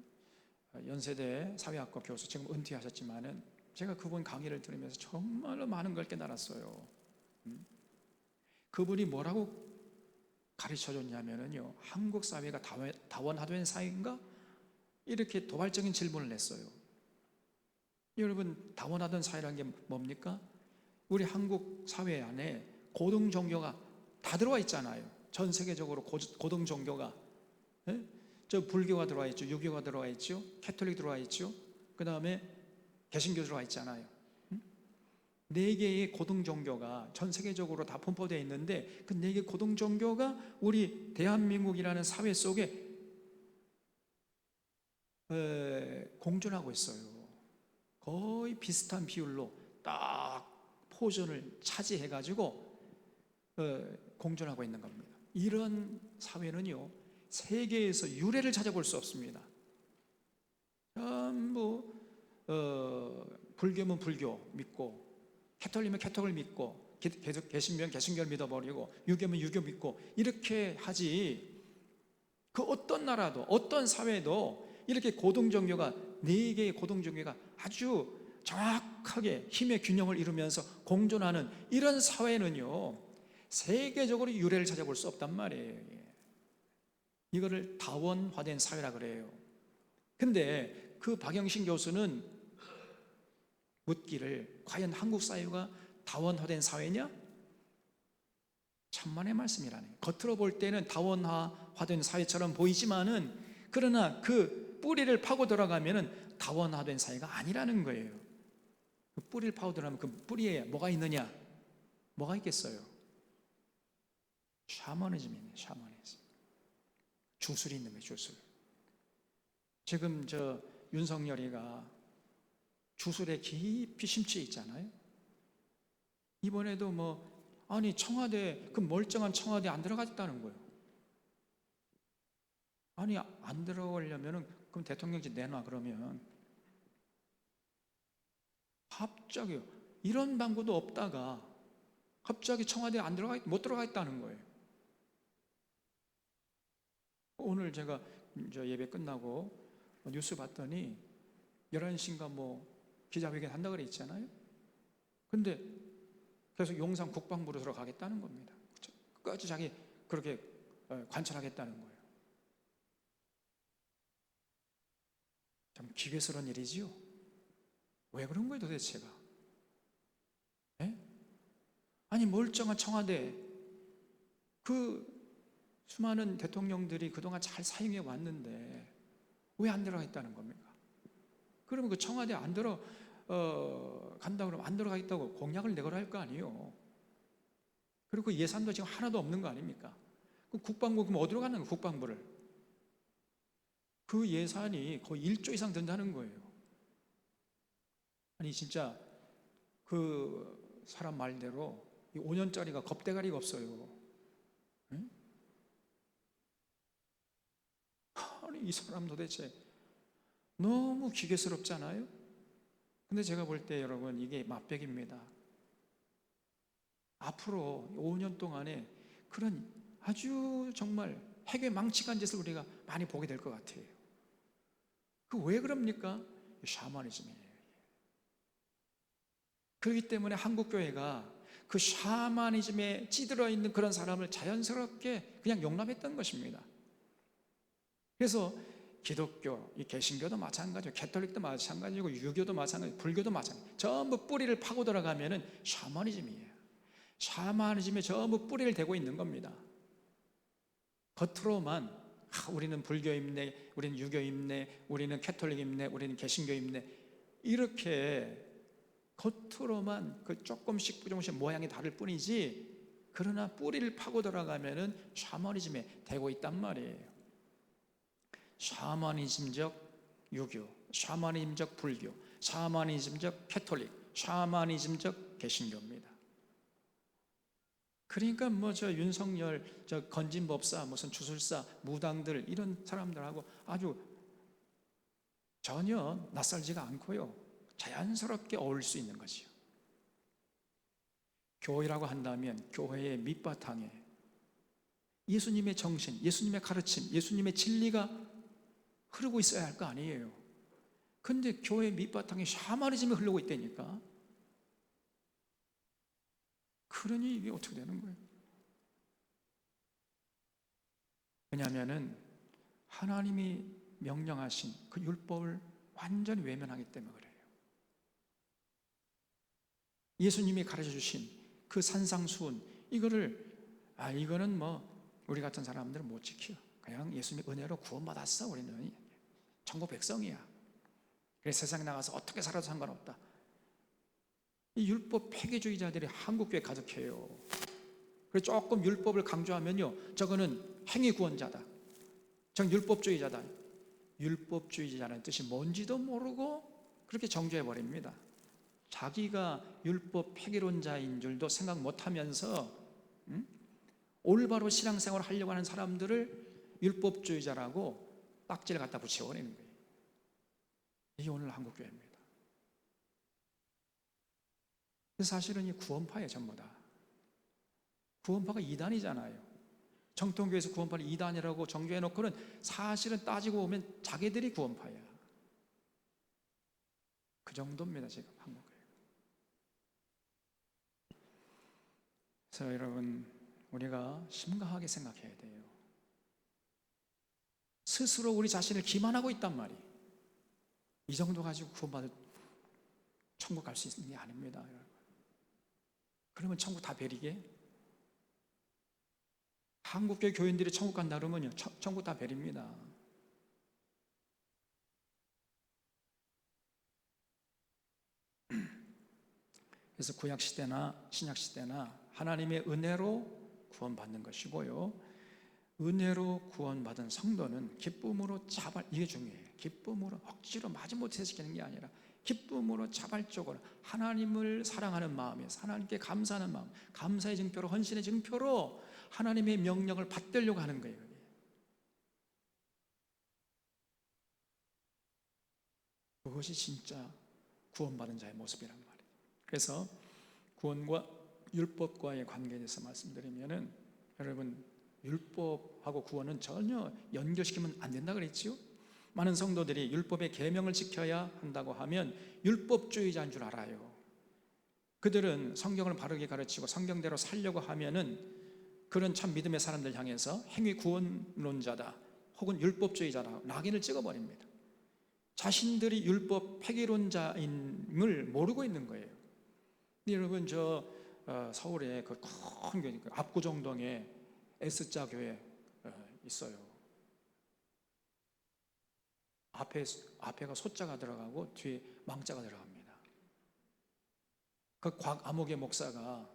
Speaker 1: 연세대 사회학과 교수, 지금 은퇴하셨지만은 제가 그분 강의를 들으면서 정말로 많은 걸 깨달았어요. 그분이 뭐라고 가르쳐 줬냐면요, 한국 사회가 다원화된 사회인가? 이렇게 도발적인 질문을 냈어요. 여러분, 다원화된 사회라는 게 뭡니까? 우리 한국 사회 안에 고등 종교가 다 들어와 있잖아요. 전 세계적으로 고등 종교가, 저 불교가 들어와 있죠, 유교가 들어와 있죠, 캐톨릭 들어와 있죠, 그 다음에 개신교 들어와 있잖아요. 4개의 고등 종교가 전 세계적으로 다 분포되어 있는데, 그 4개 고등 종교가 우리 대한민국이라는 사회 속에 공존하고 있어요. 거의 비슷한 비율로 딱 포션을 차지해가지고 공존하고 있는 겁니다. 이런 사회는요, 세계에서 유례를 찾아볼 수 없습니다. 전부 불교면 불교 믿고, 캐톨릭이면 캐톨릭을 믿고, 개신교면 개신교를 믿어버리고, 유교면 유교 믿고, 이렇게 하지, 그 어떤 나라도 어떤 사회도 이렇게 고등종교가 4개의 고등종교가 아주 정확하게 힘의 균형을 이루면서 공존하는 이런 사회는요, 세계적으로 유례를 찾아볼 수 없단 말이에요. 이거를 다원화된 사회라 그래요. 근데 그 박영신 교수는 묻기를, 과연 한국 사회가 다원화된 사회냐? 천만의 말씀이라네요. 겉으로 볼 때는 다원화된 사회처럼 보이지만은, 그러나 그 뿌리를 파고 들어가면은 다원화된 사회가 아니라는 거예요. 그 뿌리를 파고 들어가면 그 뿌리에 뭐가 있느냐? 뭐가 있겠어요? 샤머니즘이네, 샤머니즘. 주술이 있는 거예요, 주술. 지금 저 윤석열이가 주술에 깊이 심취해 있잖아요. 이번에도 아니 청와대, 그 멀쩡한 청와대 안 들어갔다는 거예요. 아니 안 들어가려면은 그럼 대통령직 내놔. 그러면 갑자기 이런 방구도 없다가 갑자기 청와대 못 들어가 있다는 거예요. 오늘 제가 저 예배 끝나고 뉴스 봤더니 11시인가 기자회견 한다고 그랬잖아요. 근데 계속 용산 국방부로 들어가겠다는 겁니다. 끝까지 자기 그렇게 관찰하겠다는 거예요. 참 기괴스러운 일이지요. 왜 그런 거예요 도대체가? 아니 멀쩡한 청와대, 그 수많은 대통령들이 그동안 잘 사용해 왔는데 왜 안 들어가 있다는 겁니까? 그러면 그 청와대 안 간다 그러면 안 들어가겠다고 공약을 내거라 할 거 아니에요. 그리고 그 예산도 지금 하나도 없는 거 아닙니까? 그 국방부 그럼 어디로 가는 거예요, 국방부를? 그 예산이 거의 1조 이상 든다는 거예요. 아니 진짜 그 사람 말대로 5년짜리가 겁대가리가 없어요. 응? 아니 이 사람 도대체 너무 기괴스럽잖아요. 근데 제가 볼 때 여러분, 이게 맛백입니다. 앞으로 5년 동안에 그런 아주 정말 해괴망측한 짓을 우리가 많이 보게 될 것 같아요. 그 왜 그럽니까? 샤머니즘이에요. 그렇기 때문에 한국교회가 그 샤머니즘에 찌들어 있는 그런 사람을 자연스럽게 그냥 용납했던 것입니다. 그래서 기독교, 이 개신교도 마찬가지고, 캐톨릭도 마찬가지고, 유교도 마찬가지고, 불교도 마찬가지고, 전부 뿌리를 파고 들어가면은 샤머니즘이에요. 샤머니즘에 전부 뿌리를 대고 있는 겁니다. 겉으로만 우리는 불교 입네, 우리는 유교 입네, 우리는 캐톨릭 입네, 우리는 개신교 입네, 이렇게 겉으로만 그 조금씩 모양이 다를 뿐이지, 그러나 뿌리를 파고 들어가면은 샤머니즘에 대고 있단 말이에요. 샤머니즘적 유교, 샤머니즘적 불교, 샤머니즘적 캐톨릭, 샤머니즘적 개신교입니다. 그러니까 뭐 저 윤석열, 저 건진법사, 무슨 주술사, 무당들, 이런 사람들하고 아주 전혀 낯설지가 않고요, 자연스럽게 어울릴 수 있는 거지요. 교회라고 한다면 교회의 밑바탕에 예수님의 정신, 예수님의 가르침, 예수님의 진리가 흐르고 있어야 할 거 아니에요. 근데 교회 밑바탕에 샤머니즘이 흐르고 있다니까. 그러니 이게 어떻게 되는 거예요? 왜냐하면은 하나님이 명령하신 그 율법을 완전히 외면하기 때문에 그래요. 예수님이 가르쳐 주신 그 산상수훈, 이거는 뭐 우리 같은 사람들은 못 지켜. 그냥 예수님의 은혜로 구원받았어. 우리는 천국 백성이야. 그래서 세상에 나가서 어떻게 살아도 상관없다. 이 율법 폐기주의자들이 한국교회 가득해요. 그래서 조금 율법을 강조하면요, 저거는 행위 구원자다, 전 율법주의자다. 율법주의자라는 뜻이 뭔지도 모르고 그렇게 정죄해 버립니다. 자기가 율법 폐기론자인 줄도 생각 못하면서 올바로 신앙생활을 하려고 하는 사람들을 율법주의자라고 딱지를 갖다 붙여버리는 거예요. 이게 오늘 한국교회입니다. 사실은 이 구원파예요. 전부 다 구원파가 이단이잖아요. 정통교회에서 구원파를 이단이라고 정죄해놓고는 사실은 따지고 보면 자기들이 구원파야. 그 정도입니다. 지금 한국교회. 그래서 여러분, 우리가 심각하게 생각해야 돼요. 스스로 우리 자신을 기만하고 있단 말이에요. 이 정도 가지고 구원받을, 천국 갈 수 있는 게 아닙니다. 그러면 천국 다 베리게? 한국교회 교인들이 천국 간다 그러면요, 천국 다 베립니다. 그래서 구약시대나 신약시대나 하나님의 은혜로 구원받는 것이고요, 은혜로 구원받은 성도는 기쁨으로 이게 중요해요. 기쁨으로 억지로 마지못해 시키는 게 아니라 기쁨으로 자발적으로 하나님을 사랑하는 마음에서 하나님께 감사하는 마음, 감사의 증표로, 헌신의 증표로 하나님의 명령을 받들려고 하는 거예요. 그것이 진짜 구원받은 자의 모습이란 말이에요. 그래서 구원과 율법과의 관계에 대해서 말씀드리면은, 여러분, 율법하고 구원은 전혀 연결시키면 안 된다 그랬지요. 많은 성도들이 율법의 계명을 지켜야 한다고 하면 율법주의자인 줄 알아요. 그들은 성경을 바르게 가르치고 성경대로 살려고 하면은 그런 참 믿음의 사람들 향해서 행위 구원론자다 혹은 율법주의자라 낙인을 찍어버립니다. 자신들이 율법 폐기론자임을 모르고 있는 거예요. 여러분, 서울에 그 큰 교회, 압구정동에 S자 교회 있어요. 앞에가 소자가 들어가고 뒤에 망자가 들어갑니다. 그 곽암옥의 목사가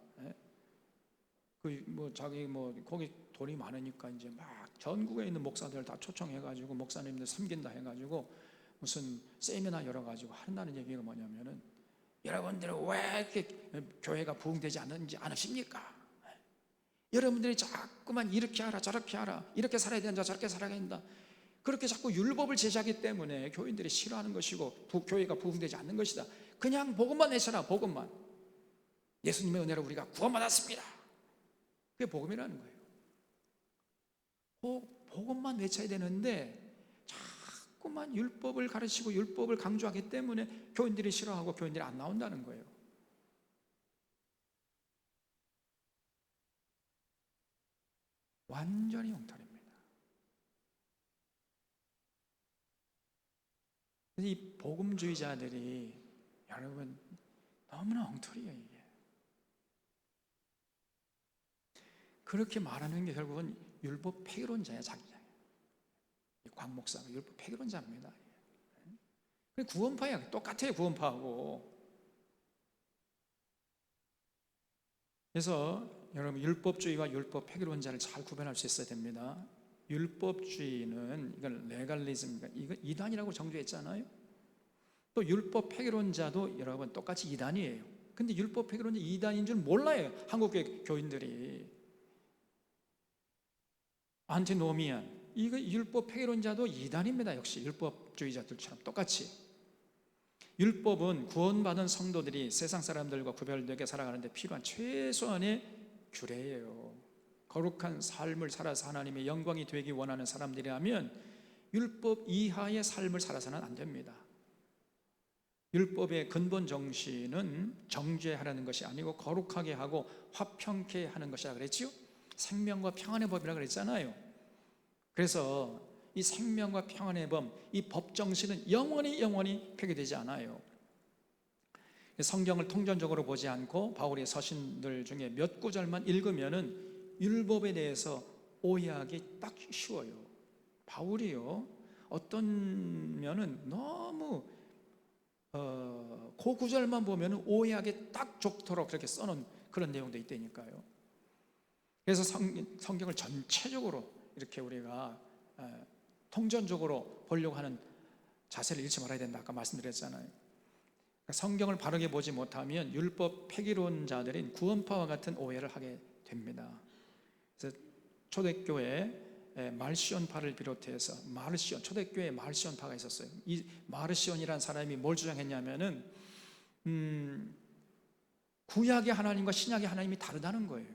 Speaker 1: 거기 돈이 많으니까 이제 막 전국에 있는 목사들 다 초청해가지고 목사님들 섬긴다 해가지고 무슨 세미나 열어가지고 한다는 얘기가 뭐냐면은, 여러분들은 왜 이렇게 교회가 부흥되지 않는지 아십니까? 여러분들이 자꾸만 이렇게 하라 저렇게 하라, 이렇게 살아야 된다 저렇게 살아야 된다, 그렇게 자꾸 율법을 제시하기 때문에 교인들이 싫어하는 것이고 교회가 부흥되지 않는 것이다. 그냥 복음만 외쳐라. 복음만. 예수님의 은혜로 우리가 구원받았습니다. 그게 복음이라는 거예요. 복음만 외쳐야 되는데 자꾸만 율법을 가르치고 율법을 강조하기 때문에 교인들이 싫어하고 교인들이 안 나온다는 거예요. 완전히 엉터리입니다. 그래서 이 복음주의자들이 여러분 너무나 엉터리예요. 이게 그렇게 말하는 게 결국은 율법 폐기론자야. 자기야. 곽 목사가 율법 폐기론자입니다. 구원파야. 똑같아요. 구원파하고. 그래서 여러분 율법주의와 율법 폐기론자를 잘 구별할 수 있어야 됩니다. 율법주의는 이건 레갈리즘입니다. 이거 이단이라고 정죄했잖아요. 또 율법 폐기론자도 여러분 똑같이 이단이에요. 근데 율법 폐기론자 이단인 줄 몰라요. 한국교회 교인들이. 안티노미안, 이거 율법 폐기론자도 이단입니다. 역시 율법주의자들처럼 똑같이. 율법은 구원받은 성도들이 세상 사람들과 구별되게 살아가는데 필요한 최소한의 규례예요. 거룩한 삶을 살아서 하나님의 영광이 되기 원하는 사람들이라면 율법 이하의 삶을 살아서는 안 됩니다. 율법의 근본 정신은 정죄하라는 것이 아니고 거룩하게 하고 화평케 하는 것이라 그랬지요. 생명과 평안의 법이라 그랬잖아요. 그래서 이 생명과 평안의 법, 이 법 정신은 영원히 폐기되지 않아요. 성경을 통전적으로 보지 않고 바울의 서신들 중에 몇 구절만 읽으면은 율법에 대해서 오해하기 딱 쉬워요. 바울이요, 어떤 면은 너무 그 구절만 보면은 오해하기 딱 좋도록 그렇게 써놓은 그런 내용도 있다니까요. 그래서 성경을 전체적으로 이렇게 우리가 통전적으로 보려고 하는 자세를 잃지 말아야 된다. 아까 말씀드렸잖아요. 성경을 바르게 보지 못하면 율법 폐기론자들인 구원파와 같은 오해를 하게 됩니다. 그래서 초대교회 말시온파를 비롯해서 초대교회에 말시온파가 있었어요. 이 마르시온이라는 사람이 뭘 주장했냐면은 구약의 하나님과 신약의 하나님이 다르다는 거예요.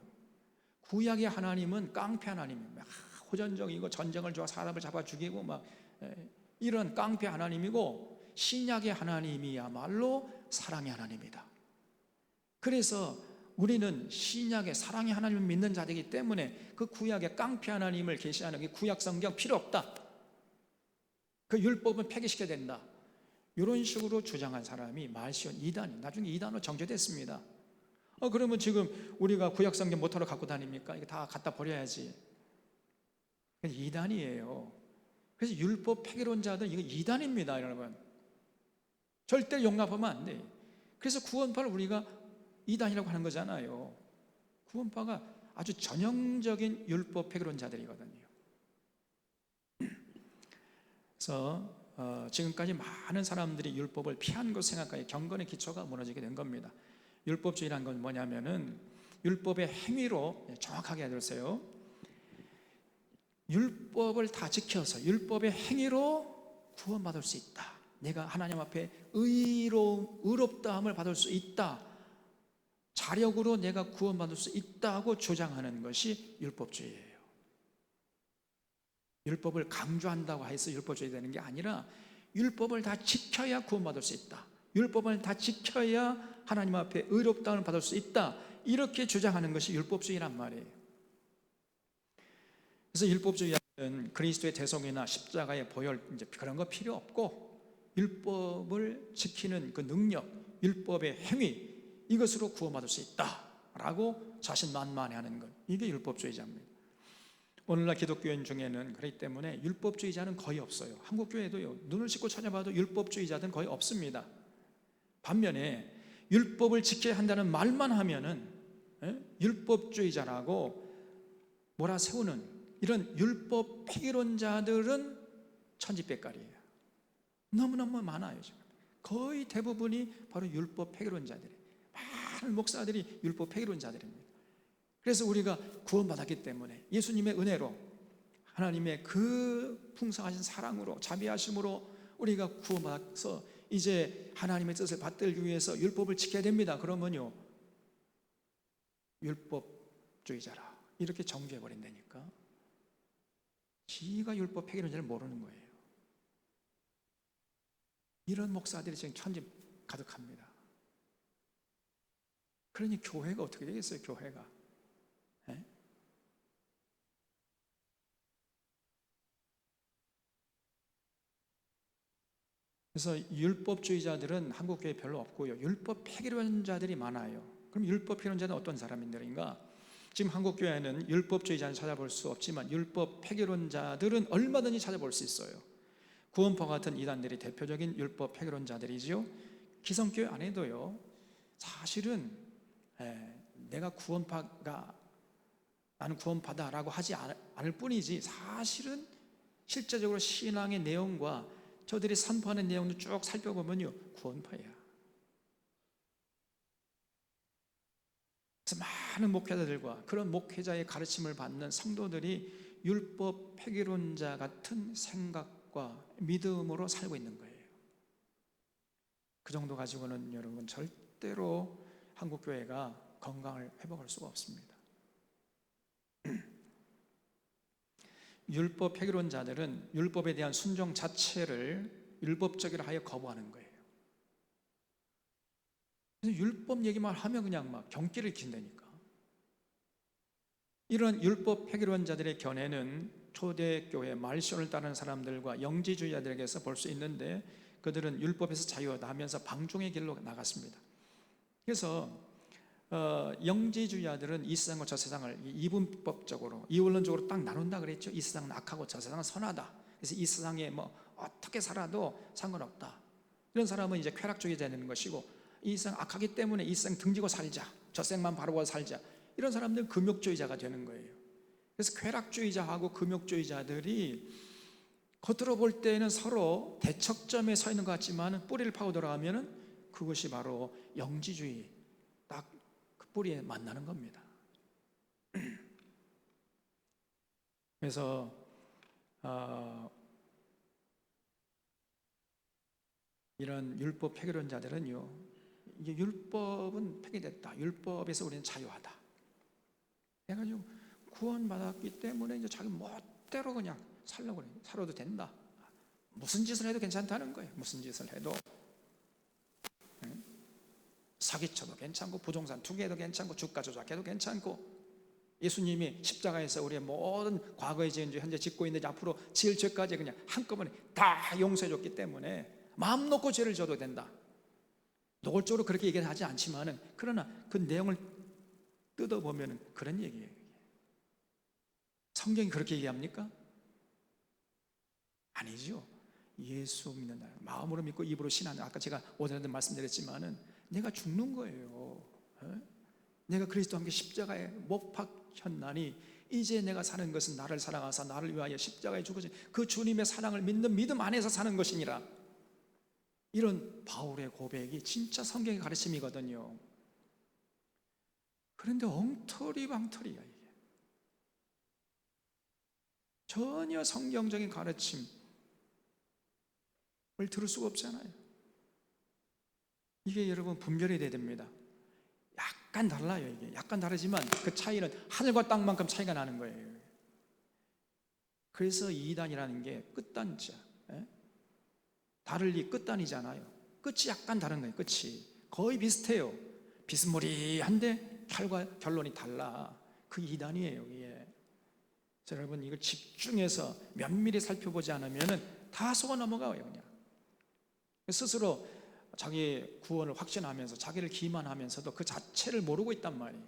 Speaker 1: 구약의 하나님은 깡패 하나님입니다. 호전적이고 전쟁을 좋아 사람을 잡아 죽이고 막 이런 깡패 하나님이고, 신약의 하나님이야말로 사랑의 하나님이다. 그래서 우리는 신약의 사랑의 하나님을 믿는 자들이기 때문에 그 구약의 깡패 하나님을 계시하는 이 구약 성경 필요 없다. 그 율법은 폐기시켜야 된다. 이런 식으로 주장한 사람이 말시온 이단이 나중에 이단으로 정죄됐습니다. 그러면 지금 우리가 구약 성경 못하러 갖고 다닙니까? 이거 다 갖다 버려야지. 이단이에요. 그래서 율법 폐기론자들 이거 이단입니다, 여러분. 절대 용납하면 안 돼. 그래서 구원파를 우리가 이단이라고 하는 거잖아요. 구원파가 아주 전형적인 율법 폐기론자들이거든요. 그래서 지금까지 많은 사람들이 율법을 피한 것 생각하여 경건의 기초가 무너지게 된 겁니다. 율법주의란 건 뭐냐면은 율법의 행위로, 정확하게 들으세요. 율법을 다 지켜서 율법의 행위로 구원받을 수 있다. 내가 하나님 앞에 의롭다함을 받을 수 있다. 자력으로 내가 구원받을 수 있다고 주장하는 것이 율법주의예요. 율법을 강조한다고 해서 율법주의 되는 게 아니라 율법을 다 지켜야 구원받을 수 있다. 율법을 다 지켜야 하나님 앞에 의롭다함을 받을 수 있다. 이렇게 주장하는 것이 율법주의란 말이에요. 그래서 율법주의자는 그리스도의 대속이나 십자가의 보혈 이제 그런 거 필요 없고 율법을 지키는 그 능력, 율법의 행위, 이것으로 구원받을 수 있다라고 자신만만해하는 것, 이게 율법주의자입니다. 오늘날 기독교인 중에는 그렇기 때문에 율법주의자는 거의 없어요. 한국교회도요, 눈을 씻고 찾아봐도 율법주의자들은 거의 없습니다. 반면에 율법을 지켜야 한다는 말만 하면은 율법주의자라고 몰아세우는 이런 율법 폐기론자들은 천지백갈이에요. 너무너무 많아요. 지금 거의 대부분이 바로 율법 폐기론자들이에요. 많은 목사들이 율법 폐기론자들입니다. 그래서 우리가 구원받았기 때문에 예수님의 은혜로, 하나님의 그 풍성하신 사랑으로, 자비하심으로 우리가 구원받아서 이제 하나님의 뜻을 받들기 위해서 율법을 지켜야 됩니다. 그러면요, 율법주의자라 이렇게 정죄해버린다니까. 지가 율법 폐기론자를 모르는 거예요. 이런 목사들이 지금 천지 가득합니다. 그러니 교회가 어떻게 되겠어요? 교회가 그래서 율법주의자들은 한국교회에 별로 없고요, 율법 폐기론자들이 많아요. 그럼 율법 폐기론자는 어떤 사람들인가? 지금 한국교회는 율법주의자는 찾아볼 수 없지만 율법 폐기론자들은 얼마든지 찾아볼 수 있어요. 구원파 같은 이단들이 대표적인 율법 폐기론자들이지요. 기성교회 안에도요, 사실은 내가 나는 구원파다라고 하지 않을 뿐이지, 사실은 실제적으로 신앙의 내용과 저들이 선포하는 내용을 쭉 살펴보면요, 구원파야. 그래서 많은 목회자들과 그런 목회자의 가르침을 받는 성도들이 율법 폐기론자 같은 생각과 믿음으로 살고 있는 거예요. 그 정도 가지고는 여러분 절대로 한국교회가 건강을 회복할 수가 없습니다. 율법 폐기론자들은 율법에 대한 순종 자체를 율법적이라 하여 거부하는 거예요. 그래서 율법 얘기만 하면 그냥 막 경기를 긴다니까. 이런 율법 폐기론자들의 견해는 초대교회 말씀을 따르는 사람들과 영지주의자들에게서 볼 수 있는데, 그들은 율법에서 자유하면서 방종의 길로 나갔습니다. 그래서 영지주의자들은 이 세상과 저 세상을 이분법적으로, 이원론적으로 딱 나눈다 그랬죠. 이 세상은 악하고 저 세상은 선하다. 그래서 이 세상에 뭐 어떻게 살아도 상관없다. 이런 사람은 이제 쾌락주의자 되는 것이고, 이 세상 악하기 때문에 이 세상 등지고 살자, 저 세상만 바라보고 살자, 이런 사람들은 금욕주의자가 되는 거예요. 그래서 쾌락주의자하고 금욕주의자들이 겉으로 볼 때는 서로 대척점에 서 있는 것 같지만 뿌리를 파고 들어가면 그것이 바로 영지주의, 딱 그 뿌리에 만나는 겁니다. 그래서 이런 율법 폐기론자들은요, 이게 율법은 폐기됐다, 율법에서 우리는 자유하다 해가지고 구원받았기 때문에 이제 자기 멋대로 그냥 살려고 그래요. 살아도 된다, 무슨 짓을 해도 괜찮다는 거예요. 무슨 짓을 해도, 사기쳐도 괜찮고, 부동산 투기해도 괜찮고, 주가 조작해도 괜찮고, 예수님이 십자가에서 우리의 모든 과거에 지은 죄, 현재 짓고 있는 죄, 앞으로 지을 죄까지 그냥 한꺼번에 다 용서해 줬기 때문에 마음 놓고 죄를 져도 된다. 노골적으로 그렇게 얘기하지 않지만은, 그러나 그 내용을 뜯어보면 그런 얘기예요. 성경이 그렇게 얘기합니까? 아니죠. 예수 믿는다, 마음으로 믿고 입으로 신하는, 아까 제가 오전에도 말씀드렸지만은 내가 죽는 거예요. 내가 그리스도와 함께 십자가에 못 박혔나니 이제 내가 사는 것은 나를 사랑하사 나를 위하여 십자가에 죽으신 그 주님의 사랑을 믿는 믿음 안에서 사는 것이니라. 이런 바울의 고백이 진짜 성경의 가르침이거든요. 그런데 엉터리방터리야 이게. 전혀 성경적인 가르침을 들을 수가 없잖아요. 이게 여러분 분별이 돼야 됩니다. 약간 달라요. 이게 약간 다르지만 그 차이는 하늘과 땅만큼 차이가 나는 거예요. 그래서 이단이라는 게 끝단자, 다를리 끝단이잖아요. 끝이 약간 다른 거예요. 끝이 거의 비슷해요. 비스무리한데 결론이 달라. 그 이단이에요. 이게. 여러분 이걸 집중해서 면밀히 살펴보지 않으면 다 속아 넘어가요. 그냥 스스로 자기 구원을 확신하면서 자기를 기만하면서도 그 자체를 모르고 있단 말이에요.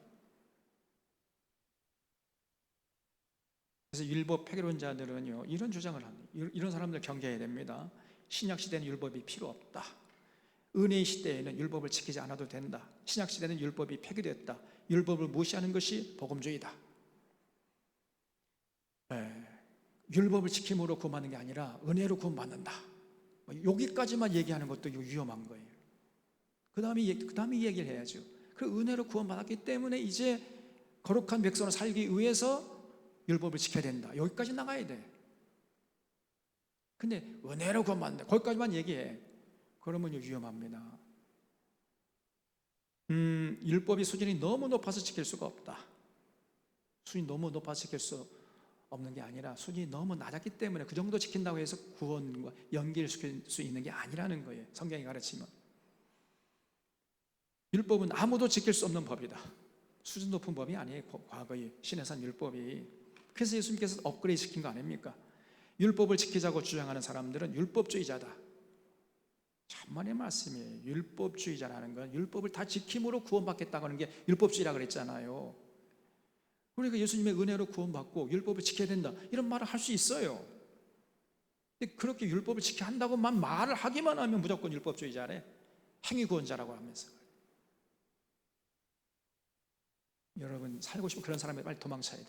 Speaker 1: 그래서 율법 폐기론자들은요, 이런 주장을 합니다. 이런 사람들 경계해야 됩니다. 신약 시대는 율법이 필요 없다. 은혜의 시대에는 율법을 지키지 않아도 된다. 신약 시대는 율법이 폐기됐다. 율법을 무시하는 것이 복음주의다. 율법을 지킴으로 구원받는 게 아니라 은혜로 구원받는다. 여기까지만 얘기하는 것도 위험한 거예요. 그 다음에 얘기를 해야죠. 그 은혜로 구원받았기 때문에 이제 거룩한 백성으로 살기 위해서 율법을 지켜야 된다. 여기까지 나가야 돼. 근데 은혜로 구원받는다, 거기까지만 얘기해. 그러면 위험합니다. 율법이 수준이 너무 높아서 지킬 수가 없다. 수준이 너무 높아서 지킬 수 없는 게 아니라 수준이 너무 낮았기 때문에 그 정도 지킨다고 해서 구원과 연결시킬 수 있는 게 아니라는 거예요. 성경이 가르치면 율법은 아무도 지킬 수 없는 법이다. 수준 높은 법이 아니에요. 과거의 신해산 율법이. 그래서 예수님께서 업그레이드 시킨 거 아닙니까? 율법을 지키자고 주장하는 사람들은 율법주의자다. 천만의 말씀이에요. 율법주의자라는 건 율법을 다 지킴으로 구원받겠다고 하는 게 율법주의라 그랬잖아요. 우리가 예수님의 은혜로 구원받고 율법을 지켜야 된다 이런 말을 할 수 있어요. 근데 그렇게 율법을 지켜야 한다고만 말을 하기만 하면 무조건 율법주의자래. 행위구원자라고 하면서. 여러분 살고 싶으면 그런 사람에 빨리 도망쳐야 돼.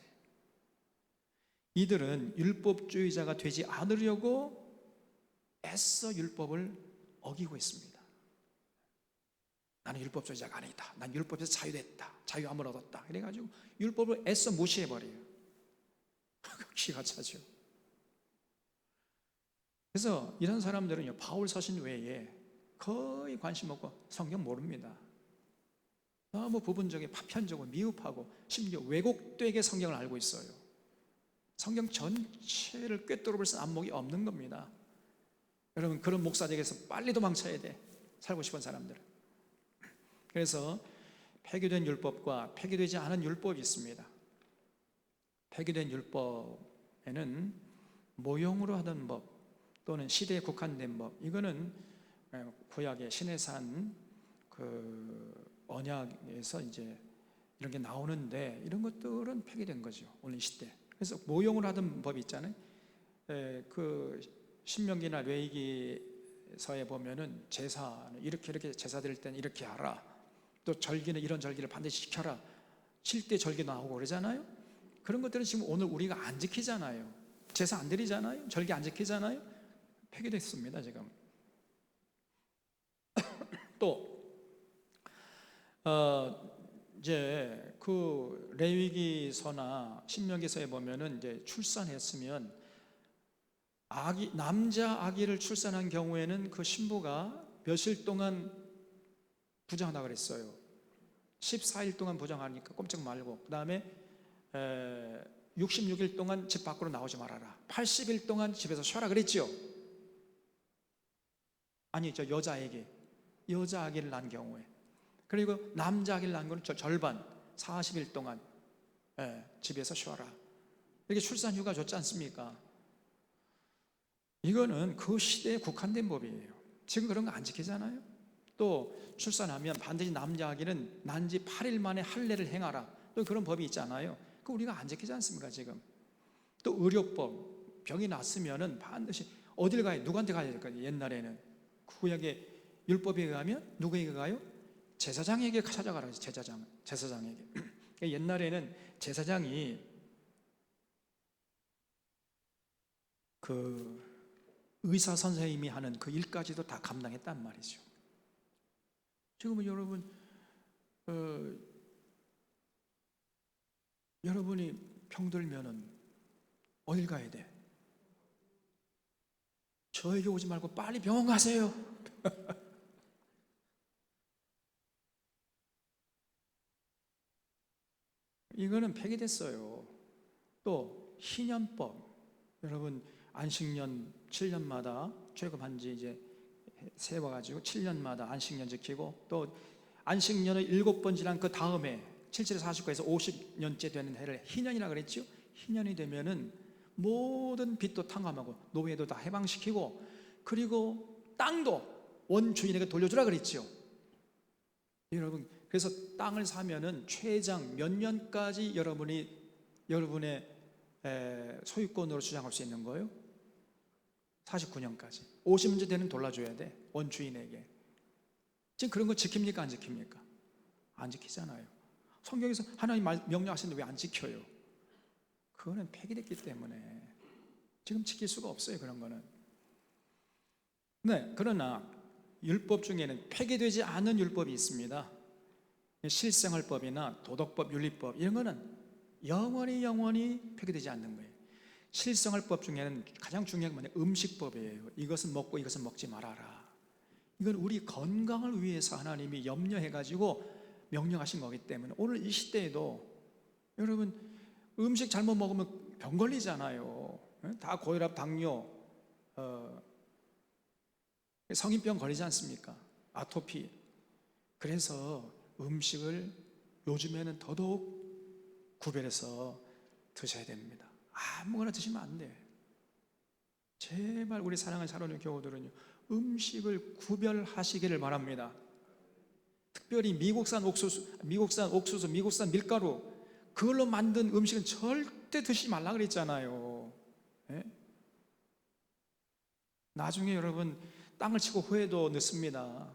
Speaker 1: 이들은 율법주의자가 되지 않으려고 애써 율법을 어기고 있습니다. 나는 율법주의자가 아니다. 난 율법에서 자유됐다. 자유함을 얻었다. 그래가지고 율법을 애써 무시해버려요. 기가 차죠. 그래서 이런 사람들은요, 바울 서신 외에 거의 관심 없고 성경 모릅니다. 너무 부분적이고 파편적이고 미흡하고 심지어 왜곡되게 성경을 알고 있어요. 성경 전체를 꿰뚫어볼 수 안목이 없는 겁니다. 여러분 그런 목사들에게서 빨리 도망쳐야 돼. 살고 싶은 사람들은. 그래서 폐기된 율법과 폐기되지 않은 율법이 있습니다. 폐기된 율법에는 모형으로 하던 법 또는 시대에 국한된 법, 이거는 구약의 시내산 그 언약에서 이제 이런 게 나오는데 이런 것들은 폐기된 거죠. 오늘 시대. 그래서 모형으로 하던 법이 있잖아요. 그 신명기나 레위기서에 보면은 제사는 이렇게 제사 드릴 때는 이렇게 하라. 또 절기는 이런 절기를 반드시 지켜라. 7대 절기 나오고 그러잖아요. 그런 것들은 지금 오늘 우리가 안 지키잖아요. 제사 안 드리잖아요. 절기 안 지키잖아요. 폐기됐습니다 지금. 또 이제 그 레위기서나 신명기서에 보면은 이제 출산했으면 남자 아기를 출산한 경우에는 그 신부가 며칠 동안 부정하다 그랬어요. 14일 동안 부정하니까 꼼짝 말고, 그 다음에 66일 동안 집 밖으로 나오지 말아라. 80일 동안 집에서 쉬어라 그랬죠. 아니죠. 여자 아기를 낳은 경우에. 그리고 남자 아기를 낳은 거는 절반 40일 동안 집에서 쉬어라. 이렇게 출산 휴가 줬지 않습니까? 이거는 그 시대에 국한된 법이에요. 지금 그런 거 안 지키잖아요. 또 출산하면 반드시 남자 아기는 난 지 8일 만에 할례를 행하라. 또 그런 법이 있잖아요. 그 우리가 안 지키지 않습니까 지금? 또 의료법, 병이 났으면은 반드시 어딜 가요? 누구한테 가야 될까요? 옛날에는 구약의 율법에 의하면 누구에게 가요? 제사장에게 찾아가라. 제사장에게. 옛날에는 제사장이 그 의사 선생님이 하는 그 일까지도 다 감당했단 말이죠. 지금은 여러분 여러분이 병들면은 어딜 가야 돼? 저에게 오지 말고 빨리 병원 가세요. 이거는 폐기됐어요. 또 희년법, 여러분 안식년 7년마다 최고반지 이제 세워가지고 7년마다 안식년 지키고, 또 안식년을 7번 지난 그 다음에 77에서 49에서 50년째 되는 해를 희년이라 그랬죠. 희년이 되면은 모든 빚도 탕감하고 노예도 다 해방시키고, 그리고 땅도 원주인에게 돌려주라 그랬죠. 여러분 그래서 땅을 사면은 최장 몇 년까지 여러분의 소유권으로 주장할 수 있는 거예요? 49년까지. 50년 되는 돌려줘야 돼, 원주인에게. 지금 그런 거 지킵니까 안 지킵니까? 안 지키잖아요. 성경에서 하나님 명령하시는데 왜 안 지켜요? 그거는 폐기됐기 때문에 지금 지킬 수가 없어요, 그런 거는. 네, 그러나 율법 중에는 폐기되지 않은 율법이 있습니다. 실생활법이나 도덕법, 윤리법 이런 거는 영원히 폐기되지 않는 거예요. 실생활법 중에는 가장 중요한 건 음식법이에요. 이것은 먹고 이것은 먹지 말아라. 이건 우리 건강을 위해서 하나님이 염려해가지고 명령하신 거기 때문에 오늘 이 시대에도 여러분 음식 잘못 먹으면 병 걸리잖아요. 다 고혈압, 당뇨, 성인병 걸리지 않습니까? 아토피. 그래서 음식을 요즘에는 더더욱 구별해서 드셔야 됩니다. 아무거나 드시면 안 돼. 제발 우리 사랑하는 사랑하는 교우들은요, 음식을 구별하시기를 바랍니다. 특별히 미국산 옥수수, 미국산 밀가루, 그걸로 만든 음식은 절대 드시지 말라 그랬잖아요. 예? 나중에 여러분 땅을 치고 후회도 늦습니다.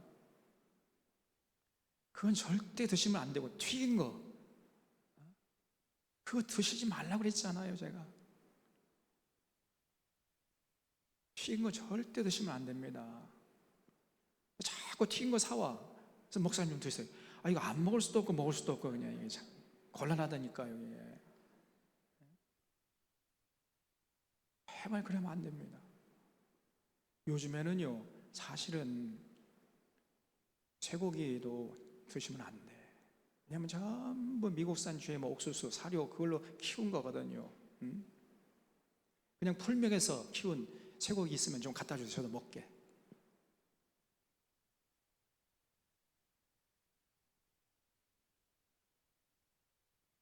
Speaker 1: 그건 절대 드시면 안 되고, 튀긴 거 그거 드시지 말라 그랬잖아요. 제가 튀긴 거 절대 드시면 안 됩니다. 자꾸 튀긴 거 사와. 그래서 목사님 좀 드세요. 아, 이거 안 먹을 수도 없고 먹을 수도 없고 그냥 이게 참 곤란하다니까요. 이게 제발 그러면 안 됩니다. 요즘에는요, 사실은 쇠고기도 드시면 안 돼. 왜냐면 전부 미국산 GMO 옥수수, 사료 그걸로 키운 거거든요. 그냥 풀명에서 키운 쇠고기 있으면 좀 갖다 주세요. 저도 먹게.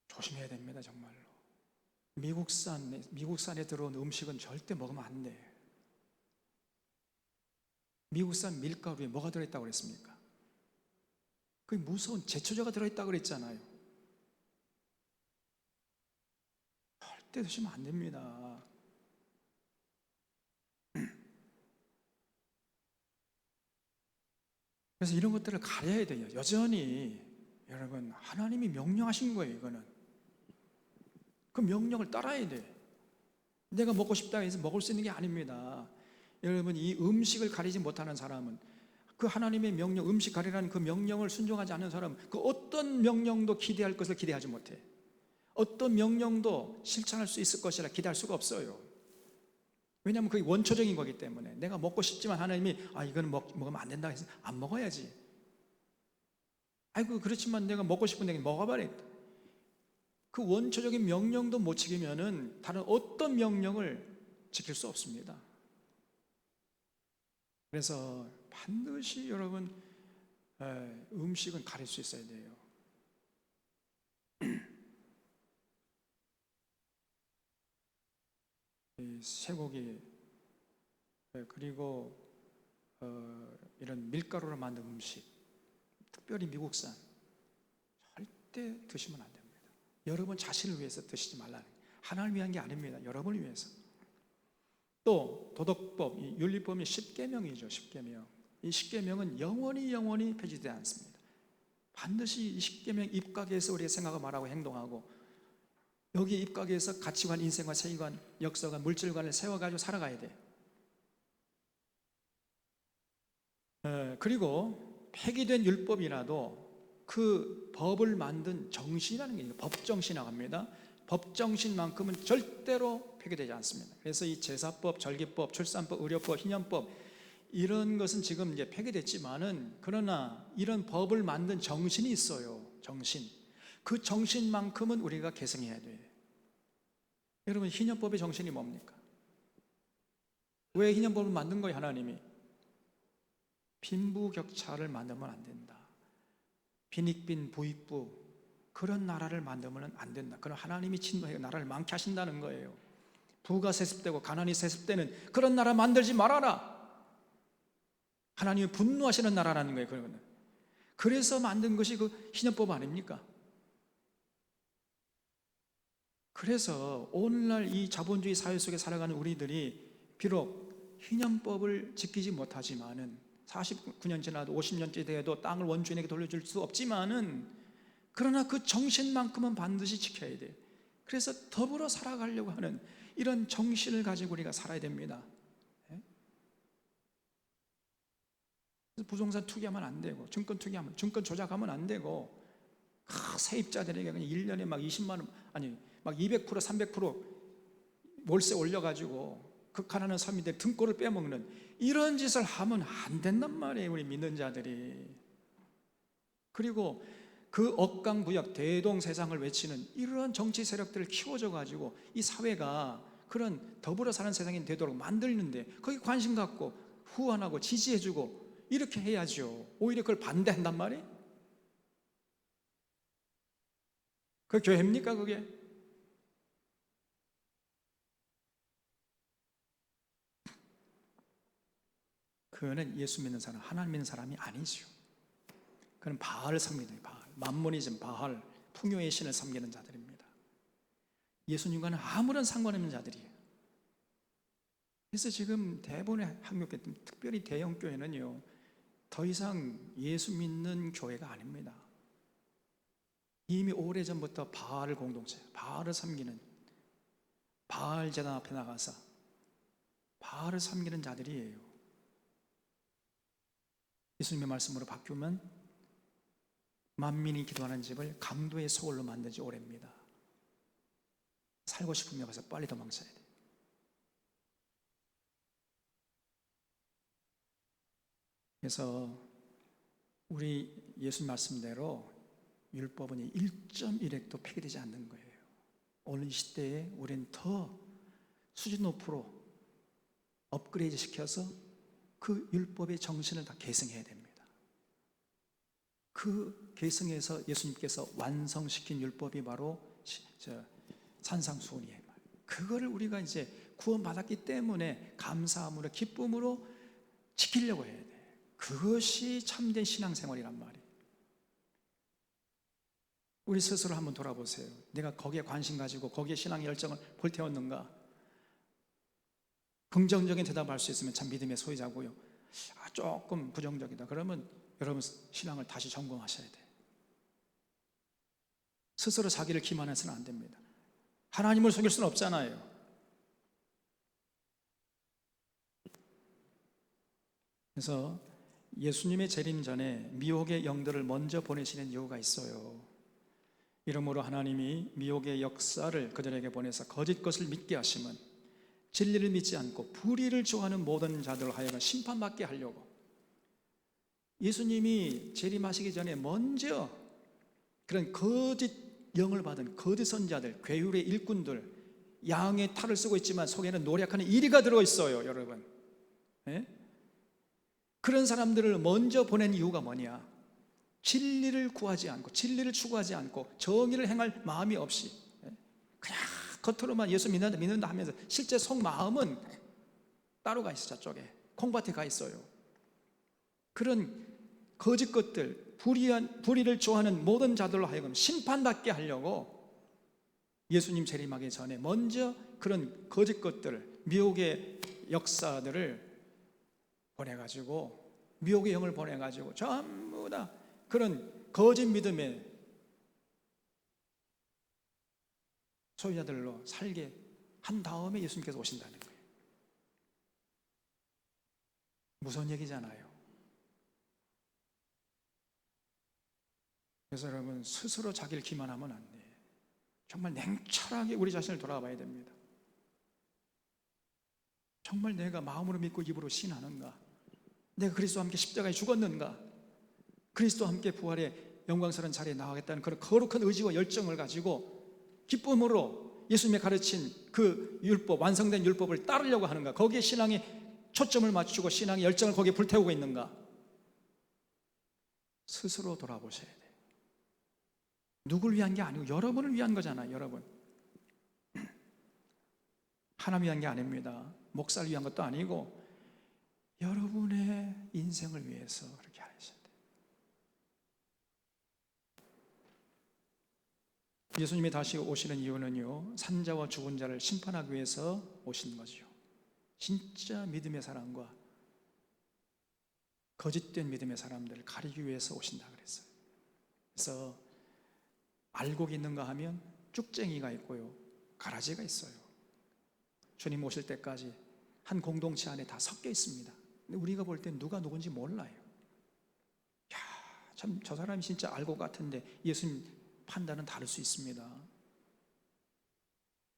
Speaker 1: 조심해야 됩니다. 정말로. 미국산에 들어온 음식은 절대 먹으면 안 돼. 미국산 밀가루에 뭐가 들어있다고 그랬습니까? 그게 무서운 제초제가 들어있다고 그랬잖아요. 절대 드시면 안 됩니다. 그래서 이런 것들을 가려야 돼요. 여전히 여러분, 하나님이 명령하신 거예요. 이거는 그 명령을 따라야 돼. 내가 먹고 싶다 해서 먹을 수 있는 게 아닙니다. 여러분, 이 음식을 가리지 못하는 사람은, 그 하나님의 명령, 음식 가리라는 그 명령을 순종하지 않는 사람은 그 어떤 명령도 기대할 것을 기대하지 못해. 어떤 명령도 실천할 수 있을 것이라 기대할 수가 없어요. 왜냐하면 그게 원초적인 거기 때문에. 내가 먹고 싶지만 하나님이 이거는 먹으면 안 된다 해서 안 먹어야지. 아이고 그렇지만 내가 먹고 싶은데 먹어봐라. 그 원초적인 명령도 못 지키면은 다른 어떤 명령을 지킬 수 없습니다. 그래서 반드시 여러분, 음식은 가릴 수 있어야 돼요. 이 쇠고기, 그리고 이런 밀가루로 만든 음식, 특별히 미국산, 절대 드시면 안 됩니다. 여러분 자신을 위해서 드시지 말라는, 하나님을 위한 게 아닙니다. 여러분을 위해서. 또 도덕법, 이 윤리법이 10계명이죠. 10계명. 이 10계명은 영원히 폐지되지 않습니다. 반드시 이 10계명 입각해서 우리가 생각하고 말하고 행동하고, 여기 입각해서 가치관, 인생관, 세계관, 역사관, 물질관을 세워가지고 살아가야 돼. 그리고 폐기된 율법이라도 그 법을 만든 정신이라는 게 있어요. 법정신이라고 합니다. 법정신만큼은 절대로 폐기되지 않습니다. 그래서 이 제사법, 절기법, 출산법, 의료법, 희년법, 이런 것은 지금 이제 폐기됐지만은, 그러나 이런 법을 만든 정신이 있어요. 정신. 그 정신만큼은 우리가 계승해야 돼요. 여러분, 희년법의 정신이 뭡니까? 왜 희년법을 만든 거예요? 하나님이 빈부격차를 만들면 안 된다. 빈익빈 부익부, 그런 나라를 만들면 안 된다. 그럼 하나님이 진노해 나라를 망케 하신다는 거예요. 부가 세습되고 가난이 세습되는 그런 나라 만들지 말아라. 하나님이 분노하시는 나라라는 거예요. 그거는. 그래서 만든 것이 그 희년법 아닙니까? 그래서 오늘날 이 자본주의 사회 속에 살아가는 우리들이 비록 희년법을 지키지 못하지만은, 49년 지나도 50년째 돼도 땅을 원주인에게 돌려줄 수 없지만은, 그러나 그 정신만큼은 반드시 지켜야 돼요. 그래서 더불어 살아가려고 하는 이런 정신을 가지고 우리가 살아야 됩니다. 부동산 투기하면 안 되고, 증권 투기하면, 증권 조작하면 안 되고, 세입자들에게 그냥 1년에 막 20만 원, 아니 막 200%, 300% 월세 올려가지고 극한하는 서민들 등골을 빼먹는 이런 짓을 하면 안 된단 말이에요, 우리 믿는 자들이. 그리고 그 억강부역 대동세상을 외치는 이런 정치 세력들을 키워줘 가지고 이 사회가 그런 더불어 사는 세상이 되도록 만들는데, 거기 관심 갖고 후원하고 지지해주고 이렇게 해야죠. 오히려 그걸 반대한단 말이에요. 그 교회입니까 그게? 그거는 예수 믿는 사람, 하나님 믿는 사람이 아니죠. 그는 바알을 섬기는, 바알, 만모니즘, 바알, 풍요의 신을 섬기는 자들입니다. 예수님과는 아무런 상관없는 자들이에요. 그래서 지금 대부분의 한국교회, 특별히 대형교회는요, 더 이상 예수 믿는 교회가 아닙니다. 이미 오래전부터 바알 공동체, 바알을 섬기는, 바알 제단 앞에 나가서 바알을 섬기는 자들이에요. 예수님의 말씀으로 바꾸면 만민이 기도하는 집을 강도의 소굴로 만든 지 오래입니다. 살고 싶으면 가서 빨리 도망쳐야 돼요. 그래서 우리 예수님 말씀대로 율법은 1.1획도 폐기되지 않는 거예요. 오늘 이 시대에 우리는 더 수준 높으로 업그레이드 시켜서 그 율법의 정신을 다 계승해야 됩니다. 그 계승해서 예수님께서 완성시킨 율법이 바로 산상수훈이에요. 그거를 우리가 이제 구원받았기 때문에 감사함으로 기쁨으로 지키려고 해야 돼. 그것이 참된 신앙생활이란 말이에요. 우리 스스로 한번 돌아보세요. 내가 거기에 관심 가지고 거기에 신앙의 열정을 불태웠는가? 긍정적인 대답할 수 있으면 참 믿음의 소유자고요. 조금 부정적이다 그러면 여러분 신앙을 다시 점검하셔야 돼요. 스스로 자기를 기만해서는 안 됩니다. 하나님을 속일 수는 없잖아요. 그래서 예수님의 재림 전에 미혹의 영들을 먼저 보내시는 이유가 있어요. 이러므로 하나님이 미혹의 역사를 그들에게 보내서 거짓 것을 믿게 하시면 진리를 믿지 않고 불의를 좋아하는 모든 자들을 하여금 심판받게 하려고, 예수님이 재림하시기 전에 먼저 그런 거짓 영을 받은 거짓 선자들, 괴율의 일꾼들, 양의 탈을 쓰고 있지만 속에는 노력하는 이리가 들어있어요. 여러분, 네? 그런 사람들을 먼저 보낸 이유가 뭐냐? 진리를 구하지 않고 진리를 추구하지 않고 정의를 행할 마음이 없이 그냥 겉으로만 예수 믿는다 하면서 실제 속마음은 따로 가 있어. 저쪽에 콩밭에 가 있어요. 그런 거짓 것들, 불의를 좋아하는 모든 자들로 하여금 심판받게 하려고 예수님 재림하기 전에 먼저 그런 거짓 것들, 미혹의 역사들을 보내가지고, 미혹의 영을 보내가지고 전부 다 그런 거짓 믿음의 소유자들로 살게 한 다음에 예수님께서 오신다는 거예요. 무서운 얘기잖아요. 그래서 여러분 스스로 자기를 기만하면 안 돼. 정말 냉철하게 우리 자신을 돌아봐야 됩니다. 정말 내가 마음으로 믿고 입으로 신하는가? 내가 그리스도와 함께 십자가에 죽었는가? 그리스도와 함께 부활의 영광스러운 자리에 나가겠다는 그런 거룩한 의지와 열정을 가지고 기쁨으로 예수님이 가르친 그 율법, 완성된 율법을 따르려고 하는가? 거기에 신앙의 초점을 맞추고 신앙의 열정을 거기에 불태우고 있는가? 스스로 돌아보셔야 돼요. 누굴 위한 게 아니고 여러분을 위한 거잖아요. 여러분, 하나님 위한 게 아닙니다. 목사를 위한 것도 아니고 여러분의 인생을 위해서 그렇게 하셔야 돼요. 예수님이 다시 오시는 이유는요, 산자와 죽은 자를 심판하기 위해서 오신 거죠. 진짜 믿음의 사람과 거짓된 믿음의 사람들을 가리기 위해서 오신다 그랬어요. 그래서 알곡이 있는가 하면 쭉쟁이가 있고요, 가라지가 있어요. 주님 오실 때까지 한 공동체 안에 다 섞여 있습니다. 근데 우리가 볼 땐 누가 누군지 몰라요. 야, 참 저 사람이 진짜 알곡 같은데 예수님 판단은 다를 수 있습니다.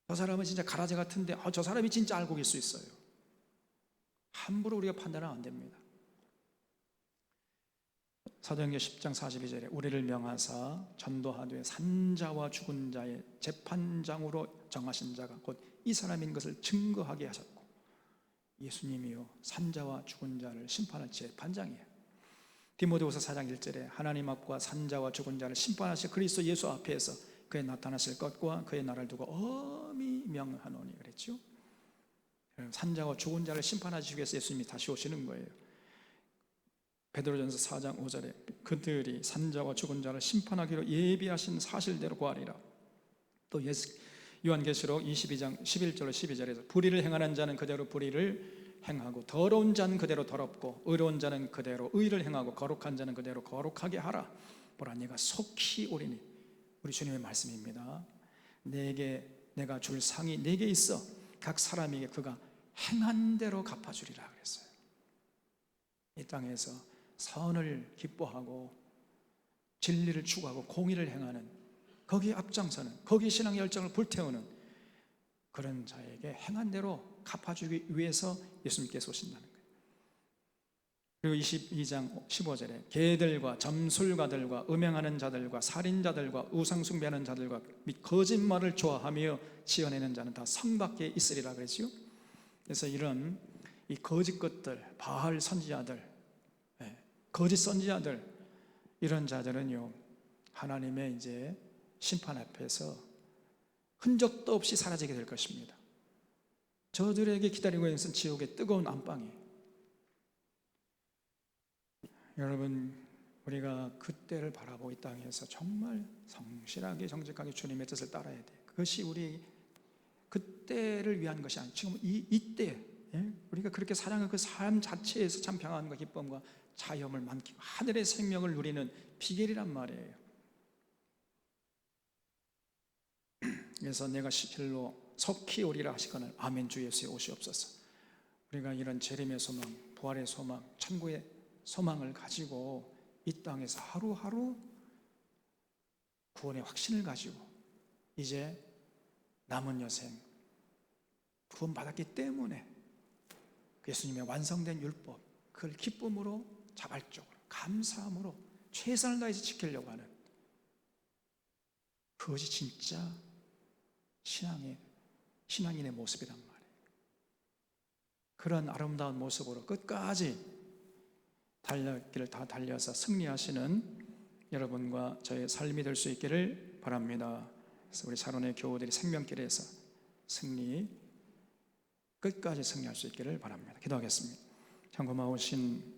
Speaker 1: 저 사람은 진짜 가라지 같은데 저 사람이 진짜 알곡일 수 있어요. 함부로 우리가 판단하면 안 됩니다. 사도행전 10장 42절에 우리를 명하사 전도하되 산자와 죽은 자의 재판장으로 정하신 자가 곧 이 사람인 것을 증거하게 하셨고, 예수님이요 산자와 죽은 자를 심판할 재판장이에요. 디모데후서 4장 1절에 하나님 앞과 산자와 죽은 자를 심판하실 그리스도 예수 앞에서 그의 나타나실 것과 그의 나라를 두고 엄히 명하노니 그랬죠. 산자와 죽은 자를 심판하시기 위해서 예수님이 다시 오시는 거예요. 베드로전서 4장 5절에 그들이 산자와 죽은 자를 심판하기로 예비하신 사실대로 구하리라. 또 요한계시록 22장 11절로 12절에서 불의를 행하는 자는 그대로 불의를 행하고 더러운 자는 그대로 더럽고 의로운 자는 그대로 의를 행하고 거룩한 자는 그대로 거룩하게 하라. 보라 네가 속히 오리니. 우리 주님의 말씀입니다. 내가 줄 상이 네게 있어 각 사람에게 그가 행한 대로 갚아주리라 그랬어요. 이 땅에서 선을 기뻐하고 진리를 추구하고 공의를 행하는, 거기에 앞장서는, 거기에 신앙의 열정을 불태우는 그런 자에게 행한 대로 갚아주기 위해서 예수님께서 오신다는 거예요. 그리고 22장 15절에 개들과 점술가들과 음행하는 자들과 살인자들과 우상숭배하는 자들과 및 거짓말을 좋아하며 지어내는 자는 다 성 밖에 있으리라 그랬지요. 그래서 이런 이 거짓 것들, 바알 선지자들, 거짓 선지자들, 이런 자들은요 하나님의 이제 심판 앞에서 흔적도 없이 사라지게 될 것입니다. 저들에게 기다리고 있는 것은 지옥의 뜨거운 안방이에요. 여러분, 우리가 그때를 바라보고 이 땅에서 정말 성실하게 정직하게 주님의 뜻을 따라야 돼요. 그것이 우리 그때를 위한 것이 아니고 지금 이때 우리가 그렇게 사랑하는 그 삶 자체에서 참 평안과 기쁨과 자유함을 만끽하고 하늘의 생명을 누리는 비결이란 말이에요. 그래서 내가 실로 속히 오리라 하시거늘 아멘 주 예수의 오시옵소서. 우리가 이런 재림의 소망, 부활의 소망, 천국의 소망을 가지고 이 땅에서 하루하루 구원의 확신을 가지고 이제 남은 여생 구원받았기 때문에 예수님의 완성된 율법, 그걸 기쁨으로 자발적으로 감사함으로 최선을 다해서 지키려고 하는, 그것이 진짜 신앙인의 모습이란 말이에요. 그런 아름다운 모습으로 끝까지 달려길을 다 달려서 승리하시는 여러분과 저의 삶이 될 수 있기를 바랍니다. 그래서 우리 사론의 교우들이 생명길에서 끝까지 승리할 수 있기를 바랍니다. 기도하겠습니다. 참 고마우신